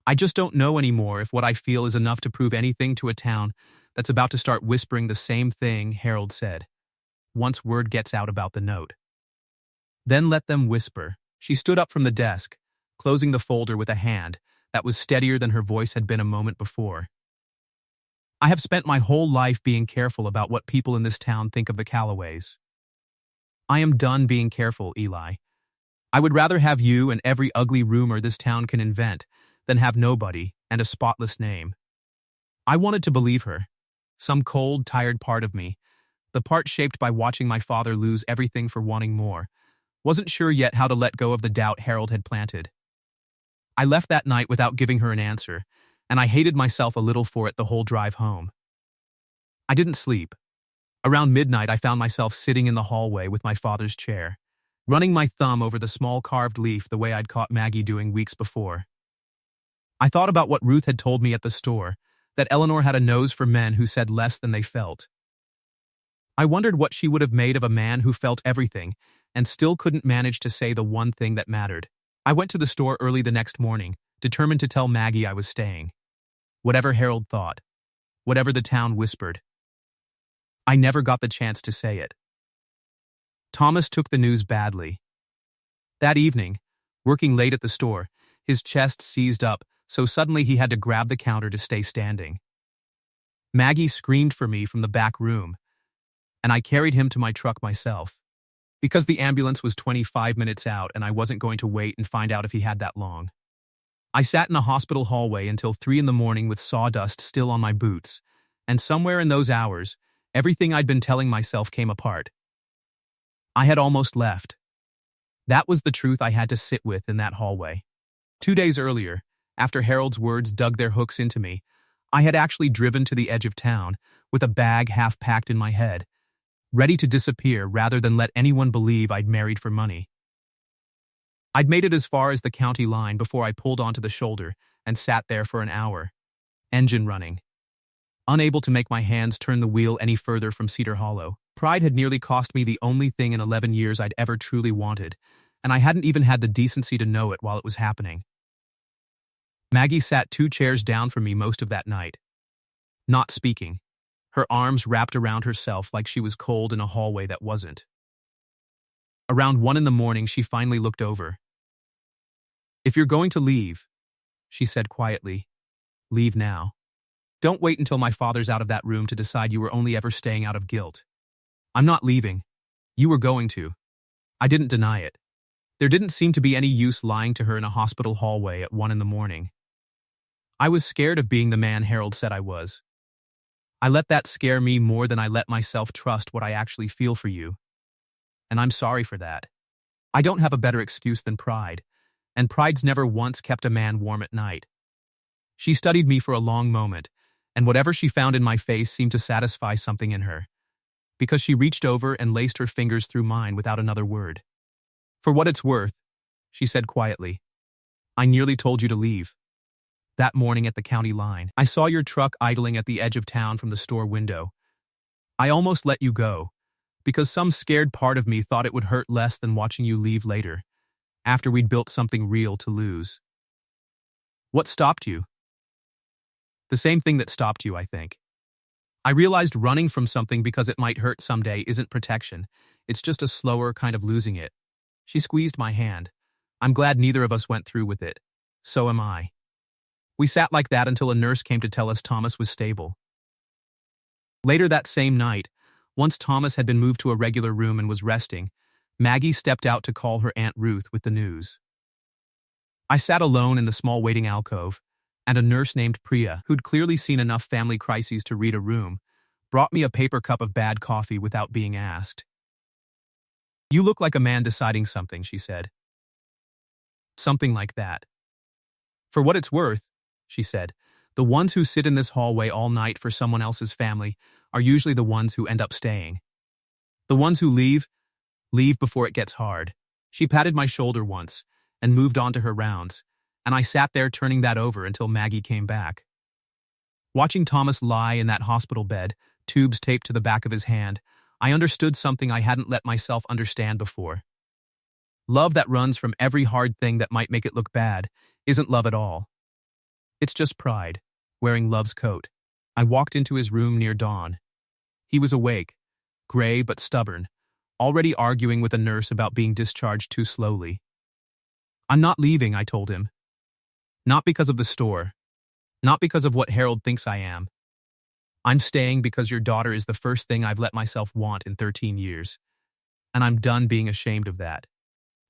I just don't know anymore if what I feel is enough to prove anything to a town that's about to start whispering the same thing Harold said, once word gets out about the note. Then let them whisper. She stood up from the desk, closing the folder with a hand that was steadier than her voice had been a moment before. I have spent my whole life being careful about what people in this town think of the Callaways. I am done being careful, Eli. I would rather have you and every ugly rumor this town can invent than have nobody and a spotless name. I wanted to believe her. Some cold, tired part of me, the part shaped by watching my father lose everything for wanting more, wasn't sure yet how to let go of the doubt Harold had planted. I left that night without giving her an answer, and I hated myself a little for it the whole drive home. I didn't sleep. Around midnight, I found myself sitting in the hallway with my father's chair, running my thumb over the small carved leaf the way I'd caught Maggie doing weeks before. I thought about what Ruth had told me at the store, that Eleanor had a nose for men who said less than they felt. I wondered what she would have made of a man who felt everything and still couldn't manage to say the one thing that mattered. I went to the store early the next morning, determined to tell Maggie I was staying. Whatever Harold thought, whatever the town whispered. I never got the chance to say it. Thomas took the news badly. That evening, working late at the store, his chest seized up so suddenly he had to grab the counter to stay standing. Maggie screamed for me from the back room, and I carried him to my truck myself, because the ambulance was 25 minutes out and I wasn't going to wait and find out if he had that long. I sat in a hospital hallway until 3 a.m. with sawdust still on my boots, and somewhere in those hours, everything I'd been telling myself came apart. I had almost left. That was the truth I had to sit with in that hallway. 2 days earlier, After Harold's words dug their hooks into me, I had actually driven to the edge of town, with a bag half packed in my head, ready to disappear rather than let anyone believe I'd married for money. I'd made it as far as the county line before I pulled onto the shoulder and sat there for an hour, engine running, unable to make my hands turn the wheel any further from Cedar Hollow. Pride had nearly cost me the only thing in 11 years I'd ever truly wanted, and I hadn't even had the decency to know it while it was happening. Maggie sat 2 chairs down from me most of that night, not speaking, her arms wrapped around herself like she was cold in a hallway that wasn't. Around 1 in the morning, she finally looked over. "If you're going to leave," she said quietly, "leave now. Don't wait until my father's out of that room to decide you were only ever staying out of guilt. I'm not leaving. You were going to." I didn't deny it. There didn't seem to be any use lying to her in a hospital hallway at 1 in the morning. I was scared of being the man Harold said I was. I let that scare me more than I let myself trust what I actually feel for you. And I'm sorry for that. I don't have a better excuse than pride, and pride's never once kept a man warm at night. She studied me for a long moment, and whatever she found in my face seemed to satisfy something in her, because she reached over and laced her fingers through mine without another word. "For what it's worth," she said quietly, "I nearly told you to leave. That morning at the county line, I saw your truck idling at the edge of town from the store window. I almost let you go, because some scared part of me thought it would hurt less than watching you leave later, after we'd built something real to lose." "What stopped you?" "The same thing that stopped you, I think. I realized running from something because it might hurt someday isn't protection. It's just a slower kind of losing it." She squeezed my hand. "I'm glad neither of us went through with it. So am I." We sat like that until a nurse came to tell us Thomas was stable. Later that same night, once Thomas had been moved to a regular room and was resting, Maggie stepped out to call her Aunt Ruth with the news. I sat alone in the small waiting alcove, and a nurse named Priya, who'd clearly seen enough family crises to read a room, brought me a paper cup of bad coffee without being asked. "You look like a man deciding something," she said. "Something like that. For what it's worth," she said, "the ones who sit in this hallway all night for someone else's family are usually the ones who end up staying. The ones who leave before it gets hard." She patted my shoulder once and moved on to her rounds, and I sat there turning that over until Maggie came back. Watching Thomas lie in that hospital bed, tubes taped to the back of his hand, I understood something I hadn't let myself understand before. Love that runs from every hard thing that might make it look bad isn't love at all. It's just pride, wearing love's coat. I walked into his room near dawn. He was awake, gray but stubborn, already arguing with a nurse about being discharged too slowly. "I'm not leaving," I told him. "Not because of the store. Not because of what Harold thinks I am. I'm staying because your daughter is the first thing I've let myself want in 13 years. And I'm done being ashamed of that."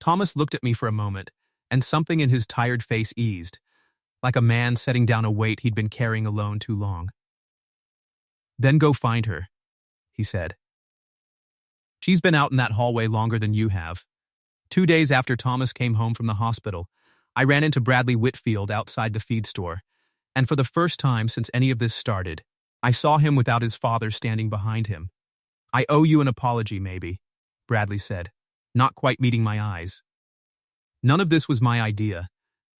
Thomas looked at me for a moment, and something in his tired face eased, like a man setting down a weight he'd been carrying alone too long. "Then go find her," he said. "She's been out in that hallway longer than you have." 2 days after Thomas came home from the hospital, I ran into Bradley Whitfield outside the feed store, and for the first time since any of this started, I saw him without his father standing behind him. "I owe you an apology, maybe," Bradley said, not quite meeting my eyes. "None of this was my idea.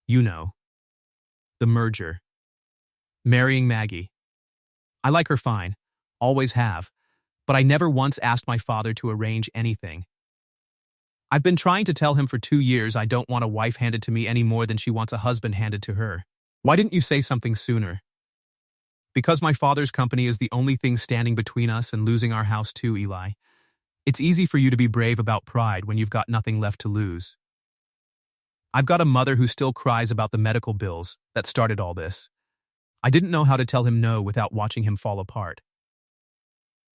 You know. The merger. Marrying Maggie. I like her fine, always have, but I never once asked my father to arrange anything. I've been trying to tell him for 2 years I don't want a wife handed to me any more than she wants a husband handed to her. Why didn't you say something sooner?" "Because my father's company is the only thing standing between us and losing our house too, Eli. It's easy for you to be brave about pride when you've got nothing left to lose. I've got a mother who still cries about the medical bills that started all this. I didn't know how to tell him no without watching him fall apart."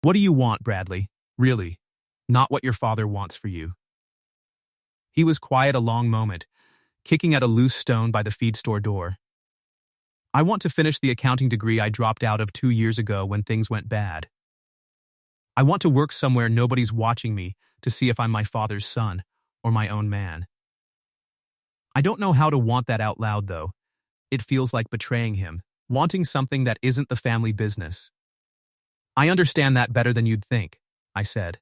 "What do you want, Bradley? Really? Not what your father wants for you." He was quiet a long moment, kicking at a loose stone by the feed store door. "I want to finish the accounting degree I dropped out of 2 years ago when things went bad. I want to work somewhere nobody's watching me to see if I'm my father's son or my own man. I don't know how to want that out loud, though, It feels like betraying him, wanting something that isn't the family business. I understand that better than you'd think, I said.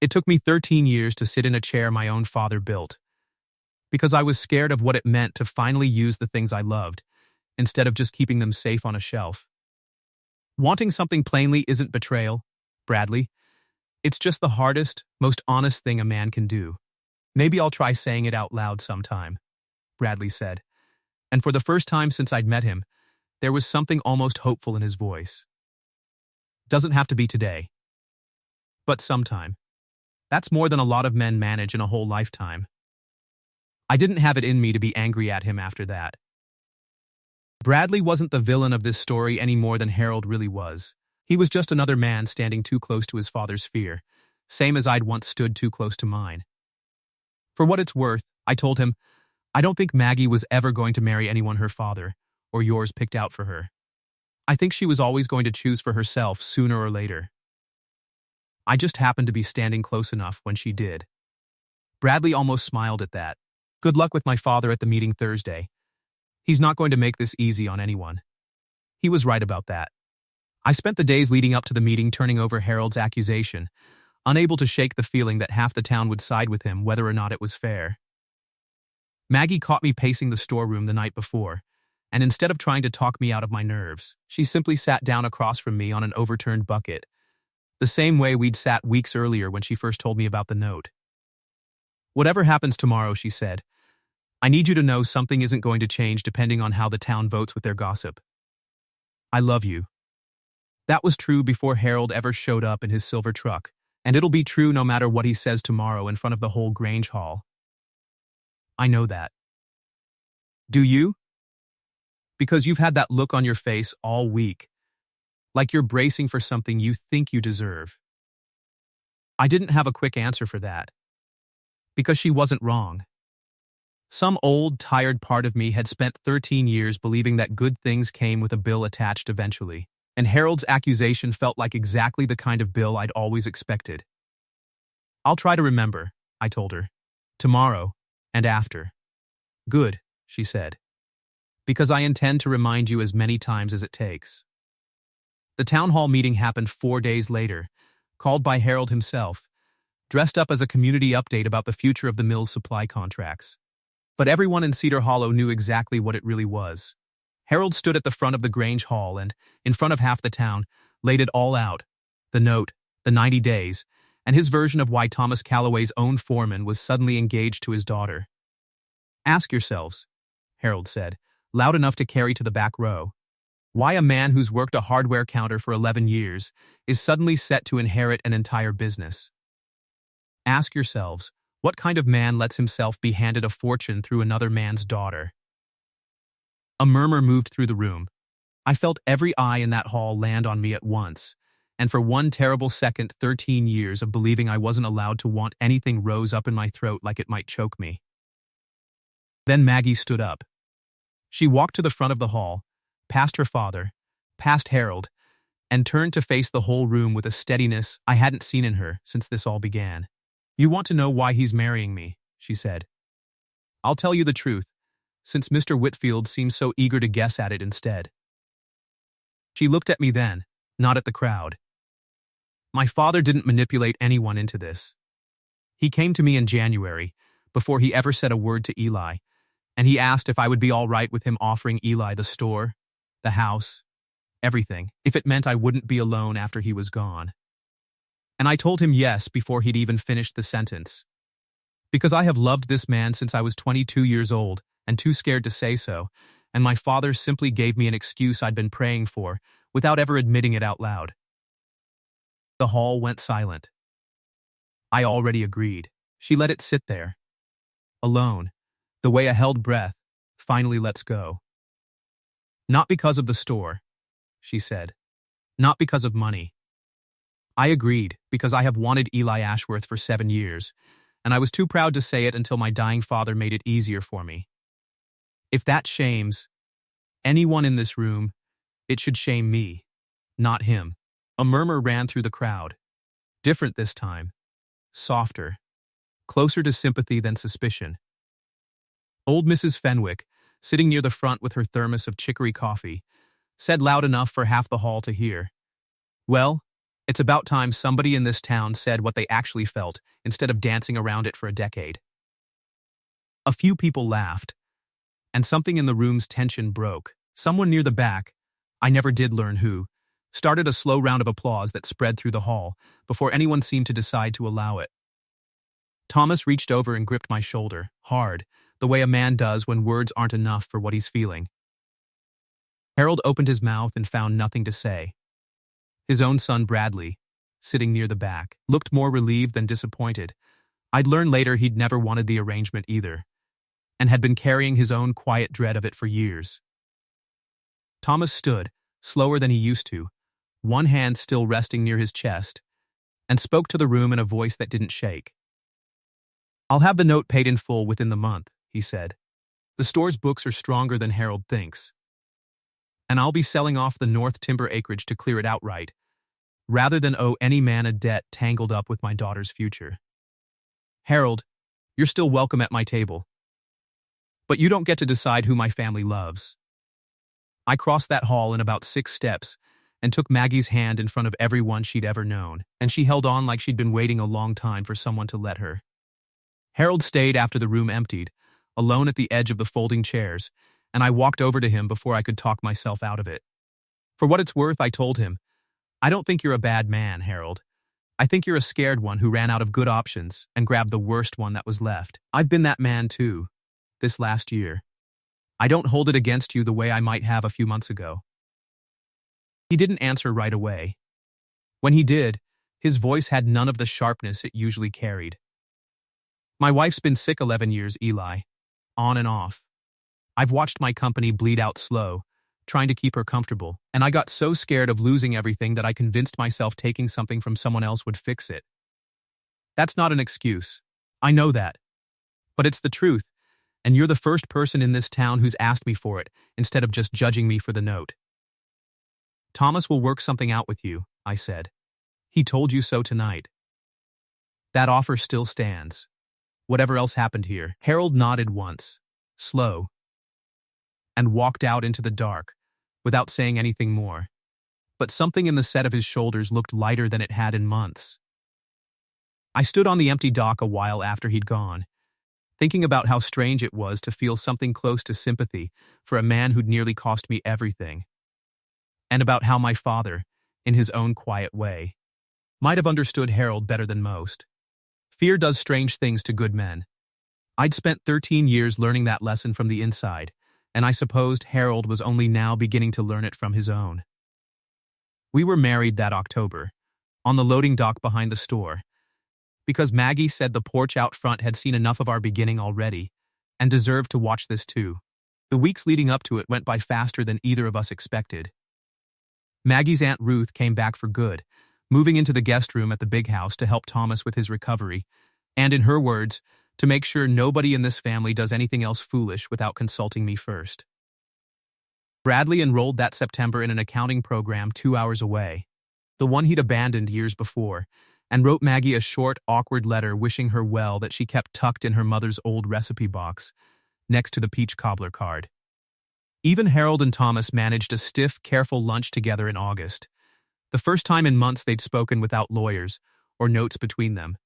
It took me 13 years to sit in a chair my own father built, because I was scared of what it meant to finally use the things I loved, instead of just keeping them safe on a shelf. Wanting something plainly isn't betrayal, Bradley. It's just the hardest, most honest thing a man can do. Maybe I'll try saying it out loud sometime, Bradley said. And for the first time since I'd met him, there was something almost hopeful in his voice. Doesn't have to be today. But sometime. That's more than a lot of men manage in a whole lifetime. I didn't have it in me to be angry at him after that. Bradley wasn't the villain of this story any more than Harold really was. He was just another man standing too close to his father's fear, same as I'd once stood too close to mine. For what it's worth, I told him, I don't think Maggie was ever going to marry anyone her father, or yours, picked out for her. I think she was always going to choose for herself sooner or later. I just happened to be standing close enough when she did. Bradley almost smiled at that. Good luck with my father at the meeting Thursday. He's not going to make this easy on anyone. He was right about that. I spent the days leading up to the meeting turning over Harold's accusation, unable to shake the feeling that half the town would side with him whether or not it was fair. Maggie caught me pacing the storeroom the night before, and instead of trying to talk me out of my nerves, she simply sat down across from me on an overturned bucket, the same way we'd sat weeks earlier when she first told me about the note. Whatever happens tomorrow, she said, I need you to know something isn't going to change depending on how the town votes with their gossip. I love you. That was true before Harold ever showed up in his silver truck, and it'll be true no matter what he says tomorrow in front of the whole Grange Hall. I know that. Do you? Because you've had that look on your face all week, like you're bracing for something you think you deserve. I didn't have a quick answer for that, because she wasn't wrong. Some old, tired part of me had spent 13 years believing that good things came with a bill attached eventually, and Harold's accusation felt like exactly the kind of bill I'd always expected. I'll try to remember, I told her. Tomorrow, and after. Good, she said. Because I intend to remind you as many times as it takes. The town hall meeting happened 4 days later, called by Harold himself, dressed up as a community update about the future of the mill's supply contracts. But everyone in Cedar Hollow knew exactly what it really was. Harold stood at the front of the Grange Hall and, in front of half the town, laid it all out. The note, the 90 days, and his version of why Thomas Calloway's own foreman was suddenly engaged to his daughter. Ask yourselves, Harold said, loud enough to carry to the back row, why a man who's worked a hardware counter for 11 years is suddenly set to inherit an entire business. Ask yourselves, what kind of man lets himself be handed a fortune through another man's daughter? A murmur moved through the room. I felt every eye in that hall land on me at once, and for one terrible second, 13 years of believing I wasn't allowed to want anything rose up in my throat like it might choke me. Then Maggie stood up. She walked to the front of the hall, past her father, past Harold, and turned to face the whole room with a steadiness I hadn't seen in her since this all began. You want to know why he's marrying me, she said. I'll tell you the truth, since Mr. Whitfield seems so eager to guess at it instead. She looked at me then, not at the crowd. My father didn't manipulate anyone into this. He came to me in January, before he ever said a word to Eli, and he asked if I would be all right with him offering Eli the store, the house, everything, if it meant I wouldn't be alone after he was gone. And I told him yes before he'd even finished the sentence. Because I have loved this man since I was 22 years old and too scared to say so, and my father simply gave me an excuse I'd been praying for without ever admitting it out loud. The hall went silent. I already agreed. She let it sit there. Alone, the way a held breath finally lets go. Not because of the store, she said. Not because of money. I agreed because I have wanted Eli Ashworth for 7 years, and I was too proud to say it until my dying father made it easier for me. If that shames anyone in this room, it should shame me, not him. A murmur ran through the crowd. Different this time. Softer. Closer to sympathy than suspicion. Old Mrs. Fenwick, sitting near the front with her thermos of chicory coffee, said loud enough for half the hall to hear, "Well, it's about time somebody in this town said what they actually felt instead of dancing around it for a decade." A few people laughed, and something in the room's tension broke. Someone near the back, I never did learn who, started a slow round of applause that spread through the hall before anyone seemed to decide to allow it. Thomas reached over and gripped my shoulder, hard, the way a man does when words aren't enough for what he's feeling. Harold opened his mouth and found nothing to say. His own son Bradley, sitting near the back, looked more relieved than disappointed. I'd learn later he'd never wanted the arrangement either, and had been carrying his own quiet dread of it for years. Thomas stood, slower than he used to, one hand still resting near his chest, and spoke to the room in a voice that didn't shake. "I'll have the note paid in full within the month," he said. "The store's books are stronger than Harold thinks. And I'll be selling off the North Timber acreage to clear it outright, rather than owe any man a debt tangled up with my daughter's future. Harold, you're still welcome at my table. But you don't get to decide who my family loves." I crossed that hall in about 6 steps and took Maggie's hand in front of everyone she'd ever known, and she held on like she'd been waiting a long time for someone to let her. Harold stayed after the room emptied, alone at the edge of the folding chairs, and I walked over to him before I could talk myself out of it. For what it's worth, I told him, "I don't think you're a bad man, Harold. I think you're a scared one who ran out of good options and grabbed the worst one that was left. I've been that man too, this last year. I don't hold it against you the way I might have a few months ago." He didn't answer right away. When he did, his voice had none of the sharpness it usually carried. "My wife's been sick 11 years, Eli. On and off. I've watched my company bleed out slow, trying to keep her comfortable, and I got so scared of losing everything that I convinced myself taking something from someone else would fix it. That's not an excuse. I know that. But it's the truth, and you're the first person in this town who's asked me for it, instead of just judging me for the note." "Thomas will work something out with you," I said. "He told you so tonight. That offer still stands, whatever else happened here." Harold nodded once, slow, and walked out into the dark, without saying anything more. But something in the set of his shoulders looked lighter than it had in months. I stood on the empty dock a while after he'd gone, thinking about how strange it was to feel something close to sympathy for a man who'd nearly cost me everything, and about how my father, in his own quiet way, might have understood Harold better than most. Fear does strange things to good men. I'd spent 13 years learning that lesson from the inside, and I supposed Harold was only now beginning to learn it from his own. We were married that October, on the loading dock behind the store, because Maggie said the porch out front had seen enough of our beginning already, and deserved to watch this too. The weeks leading up to it went by faster than either of us expected. Maggie's Aunt Ruth came back for good, moving into the guest room at the big house to help Thomas with his recovery, and in her words, to make sure nobody in this family does anything else foolish without consulting me first. Bradley enrolled that September in an accounting program 2 hours away, the one he'd abandoned years before, and wrote Maggie a short, awkward letter wishing her well that she kept tucked in her mother's old recipe box, next to the peach cobbler card. Even Harold and Thomas managed a stiff, careful lunch together in August, the first time in months they'd spoken without lawyers or notes between them.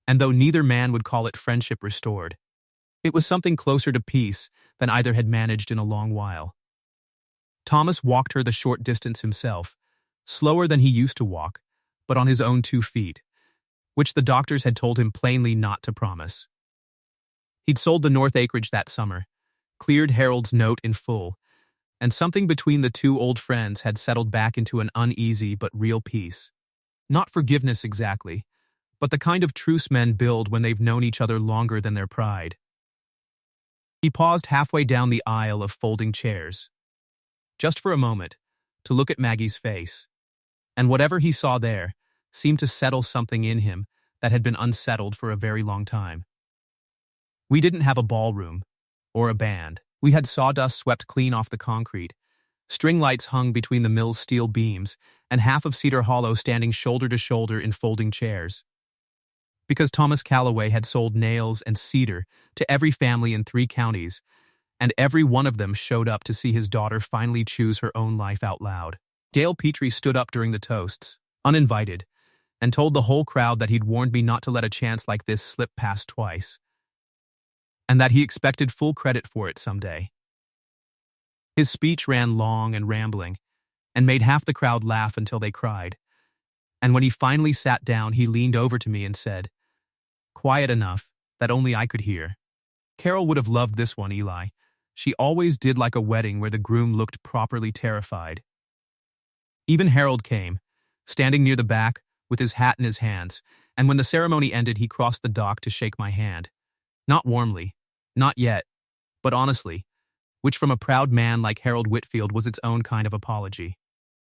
And though neither man would call it friendship restored, it was something closer to peace than either had managed in a long while. Thomas walked her the short distance himself, slower than he used to walk, but on his own 2 feet, which the doctors had told him plainly not to promise. He'd sold the North acreage that summer, cleared Harold's note in full, and something between the two old friends had settled back into an uneasy but real peace. Not forgiveness exactly, but the kind of truce men build when they've known each other longer than their pride. He paused halfway down the aisle of folding chairs, just for a moment, to look at Maggie's face, and whatever he saw there seemed to settle something in him that had been unsettled for a very long time. We didn't have a ballroom, or a band. We had sawdust swept clean off the concrete, string lights hung between the mill's steel beams, and half of Cedar Hollow standing shoulder to shoulder in folding chairs. Because Thomas Calloway had sold nails and cedar to every family in 3 counties, and every one of them showed up to see his daughter finally choose her own life out loud. Dale Petrie stood up during the toasts, uninvited, and told the whole crowd that he'd warned me not to let a chance like this slip past twice, and that he expected full credit for it someday. His speech ran long and rambling, and made half the crowd laugh until they cried. And when he finally sat down, he leaned over to me and said, quiet enough that only I could hear, "Carol would have loved this one, Eli. She always did like a wedding where the groom looked properly terrified." Even Harold came, standing near the back with his hat in his hands, and when the ceremony ended, he crossed the dock to shake my hand. Not warmly, not yet, but honestly, which from a proud man like Harold Whitfield was its own kind of apology.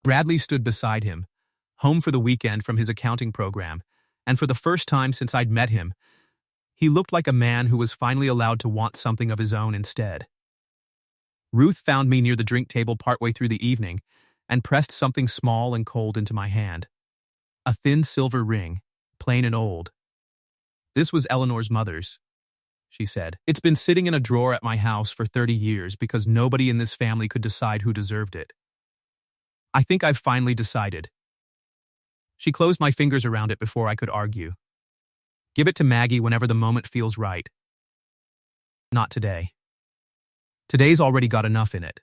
Bradley stood beside him, home for the weekend from his accounting program, and for the first time since I'd met him, he looked like a man who was finally allowed to want something of his own instead. Ruth found me near the drink table partway through the evening and pressed something small and cold into my hand. A thin silver ring, plain and old. "This was Eleanor's mother's," she said. "It's been sitting in a drawer at my house for 30 years because nobody in this family could decide who deserved it. I think I've finally decided." She closed my fingers around it before I could argue. "Give it to Maggie whenever the moment feels right. Not today. Today's already got enough in it."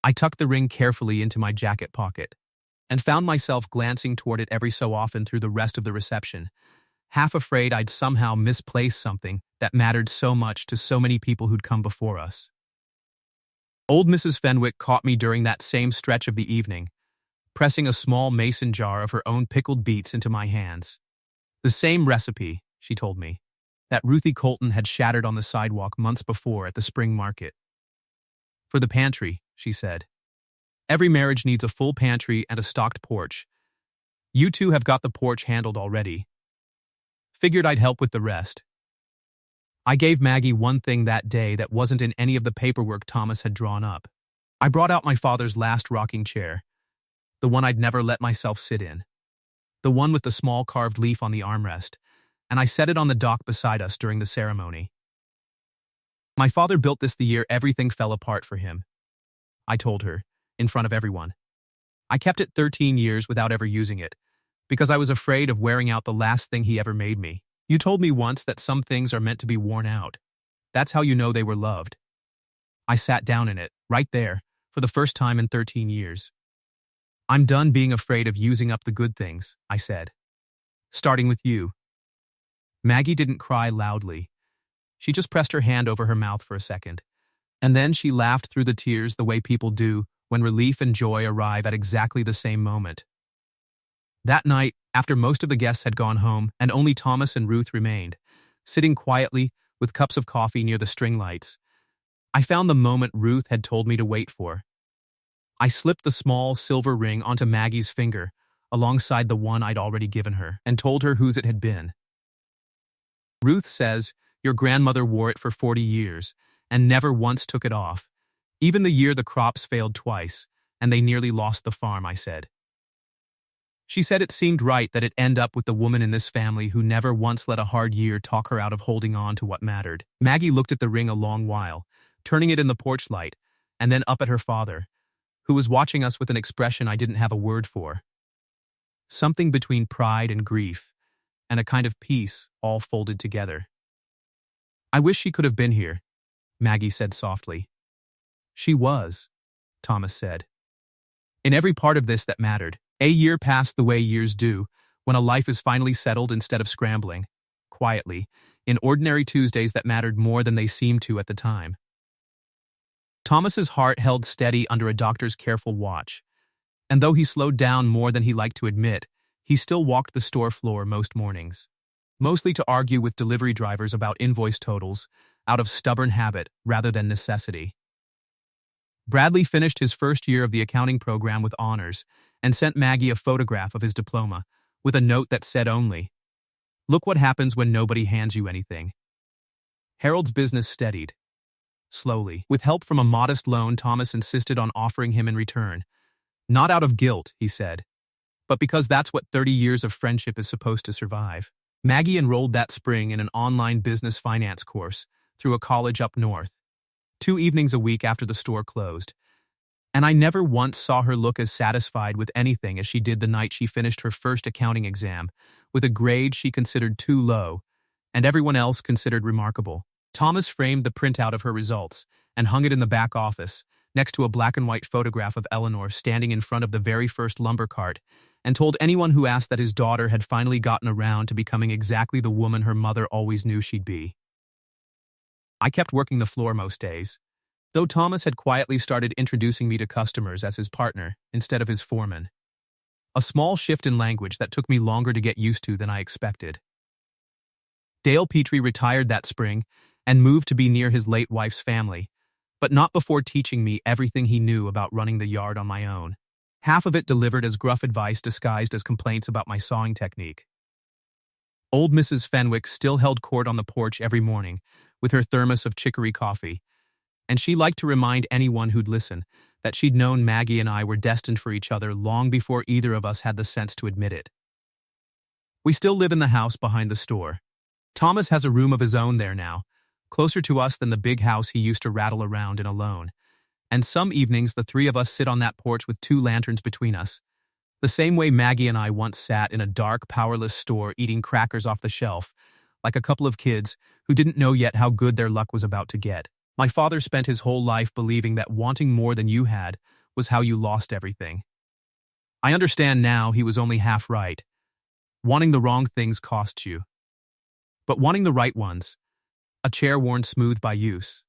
I tucked the ring carefully into my jacket pocket and found myself glancing toward it every so often through the rest of the reception, half afraid I'd somehow misplaced something that mattered so much to so many people who'd come before us. Old Mrs. Fenwick caught me during that same stretch of the evening, pressing a small mason jar of her own pickled beets into my hands. The same recipe, she told me, that Ruthie Colton had shattered on the sidewalk months before at the spring market. "For the pantry," she said. "Every marriage needs a full pantry and a stocked porch. You two have got the porch handled already. Figured I'd help with the rest." I gave Maggie one thing that day that wasn't in any of the paperwork Thomas had drawn up. I brought out my father's last rocking chair, the one I'd never let myself sit in, the one with the small carved leaf on the armrest, and I set it on the dock beside us during the ceremony. "My father built this the year everything fell apart for him," I told her, in front of everyone. "I kept it 13 years without ever using it, because I was afraid of wearing out the last thing he ever made me. You told me once that some things are meant to be worn out. That's how you know they were loved." I sat down in it, right there, for the first time in 13 years. "I'm done being afraid of using up the good things," I said. "Starting with you." Maggie didn't cry loudly. She just pressed her hand over her mouth for a second, and then she laughed through the tears the way people do when relief and joy arrive at exactly the same moment. That night, after most of the guests had gone home and only Thomas and Ruth remained, sitting quietly with cups of coffee near the string lights, I found the moment Ruth had told me to wait for. I slipped the small silver ring onto Maggie's finger alongside the one I'd already given her and told her whose it had been. "Ruth says your grandmother wore it for 40 years and never once took it off, even the year the crops failed twice and they nearly lost the farm," I said. "She said it seemed right that it end up with the woman in this family who never once let a hard year talk her out of holding on to what mattered." Maggie looked at the ring a long while, turning it in the porch light, and then up at her father, who was watching us with an expression I didn't have a word for. Something between pride and grief, and a kind of peace all folded together. "I wish she could have been here," Maggie said softly. "She was," Thomas said. "In every part of this that mattered. A year passed the way years do, when a life is finally settled instead of scrambling, quietly, in ordinary Tuesdays that mattered more than they seemed to at the time." Thomas's heart held steady under a doctor's careful watch, and though he slowed down more than he liked to admit, he still walked the store floor most mornings, mostly to argue with delivery drivers about invoice totals, out of stubborn habit rather than necessity. Bradley finished his first year of the accounting program with honors and sent Maggie a photograph of his diploma with a note that said only, "Look what happens when nobody hands you anything." Harold's business steadied. Slowly, with help from a modest loan Thomas insisted on offering him in return. Not out of guilt, he said, but because that's what 30 years of friendship is supposed to survive. Maggie enrolled that spring in an online business finance course through a college up north. 2 evenings a week after the store closed, and I never once saw her look as satisfied with anything as she did the night she finished her first accounting exam, with a grade she considered too low, and everyone else considered remarkable. Thomas framed the printout of her results and hung it in the back office, next to a black and white photograph of Eleanor standing in front of the very first lumber cart, and told anyone who asked that his daughter had finally gotten around to becoming exactly the woman her mother always knew she'd be. I kept working the floor most days, though Thomas had quietly started introducing me to customers as his partner instead of his foreman. A small shift in language that took me longer to get used to than I expected. Dale Petrie retired that spring and moved to be near his late wife's family, but not before teaching me everything he knew about running the yard on my own. Half of it delivered as gruff advice disguised as complaints about my sawing technique. Old Mrs. Fenwick still held court on the porch every morning with her thermos of chicory coffee, and she liked to remind anyone who'd listen that she'd known Maggie and I were destined for each other long before either of us had the sense to admit it. We still live in the house behind the store. Thomas has a room of his own there now, closer to us than the big house he used to rattle around in alone, and some evenings the three of us sit on that porch with 2 lanterns between us, the same way Maggie and I once sat in a dark, powerless store eating crackers off the shelf, like a couple of kids who didn't know yet how good their luck was about to get. My father spent his whole life believing that wanting more than you had was how you lost everything. I understand now he was only half right. Wanting the wrong things costs you. But wanting the right ones, a chair worn smooth by use,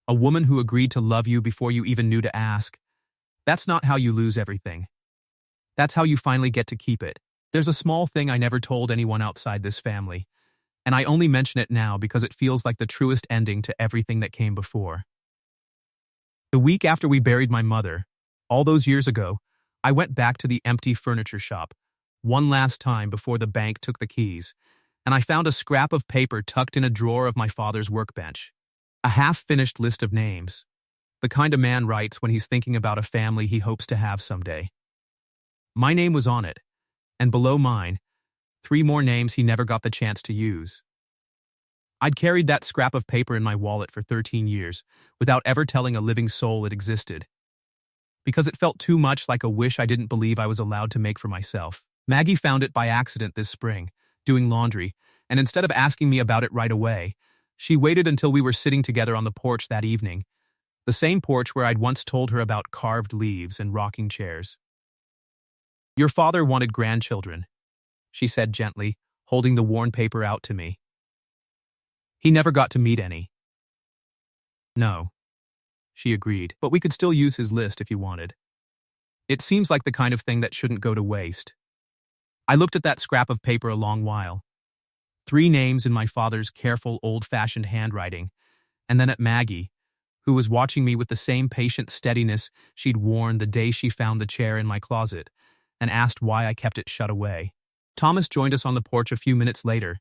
a woman who agreed to love you before you even knew to ask, that's not how you lose everything. That's how you finally get to keep it. There's a small thing I never told anyone outside this family, and I only mention it now because it feels like the truest ending to everything that came before. The week after we buried my mother, all those years ago, I went back to the empty furniture shop, one last time before the bank took the keys, and I found a scrap of paper tucked in a drawer of my father's workbench. A half-finished list of names, the kind a man writes when he's thinking about a family he hopes to have someday. My name was on it, and below mine, 3 more names he never got the chance to use. I'd carried that scrap of paper in my wallet for 13 years, without ever telling a living soul it existed, because it felt too much like a wish I didn't believe I was allowed to make for myself. Maggie found it by accident this spring, doing laundry, and instead of asking me about it right away, she waited until we were sitting together on the porch that evening, the same porch where I'd once told her about carved leaves and rocking chairs. "Your father wanted grandchildren," she said gently, holding the worn paper out to me. "He never got to meet any." "No," she agreed, "but we could still use his list if you wanted. It seems like the kind of thing that shouldn't go to waste." I looked at that scrap of paper a long while. 3 names in my father's careful, old-fashioned handwriting, and then at Maggie, who was watching me with the same patient steadiness she'd worn the day she found the chair in my closet, and asked why I kept it shut away. Thomas joined us on the porch a few minutes later,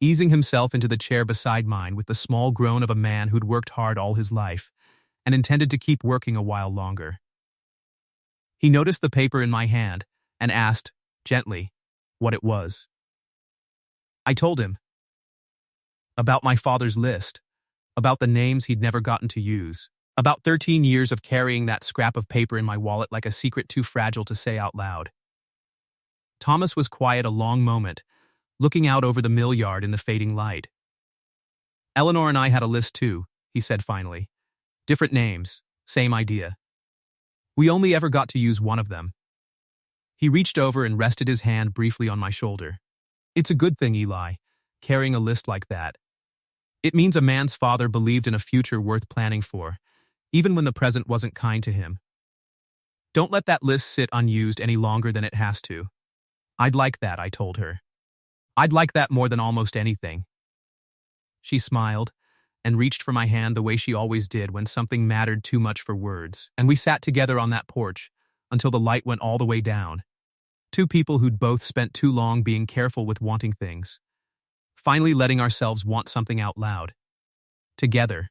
easing himself into the chair beside mine with the small groan of a man who'd worked hard all his life, and intended to keep working a while longer. He noticed the paper in my hand, and asked, gently, what it was. I told him. About my father's list, about the names he'd never gotten to use, about 13 years of carrying that scrap of paper in my wallet like a secret too fragile to say out loud. Thomas was quiet a long moment, looking out over the mill yard in the fading light. "Eleanor and I had a list too," he said finally. "Different names, same idea. We only ever got to use one of them." He reached over and rested his hand briefly on my shoulder. "It's a good thing, Eli, carrying a list like that. It means a man's father believed in a future worth planning for, even when the present wasn't kind to him. Don't let that list sit unused any longer than it has to." "I'd like that," I told her. "I'd like that more than almost anything." She smiled and reached for my hand the way she always did when something mattered too much for words, and we sat together on that porch until the light went all the way down. 2 people who'd both spent too long being careful with wanting things, finally letting ourselves want something out loud. Together,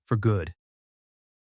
for good.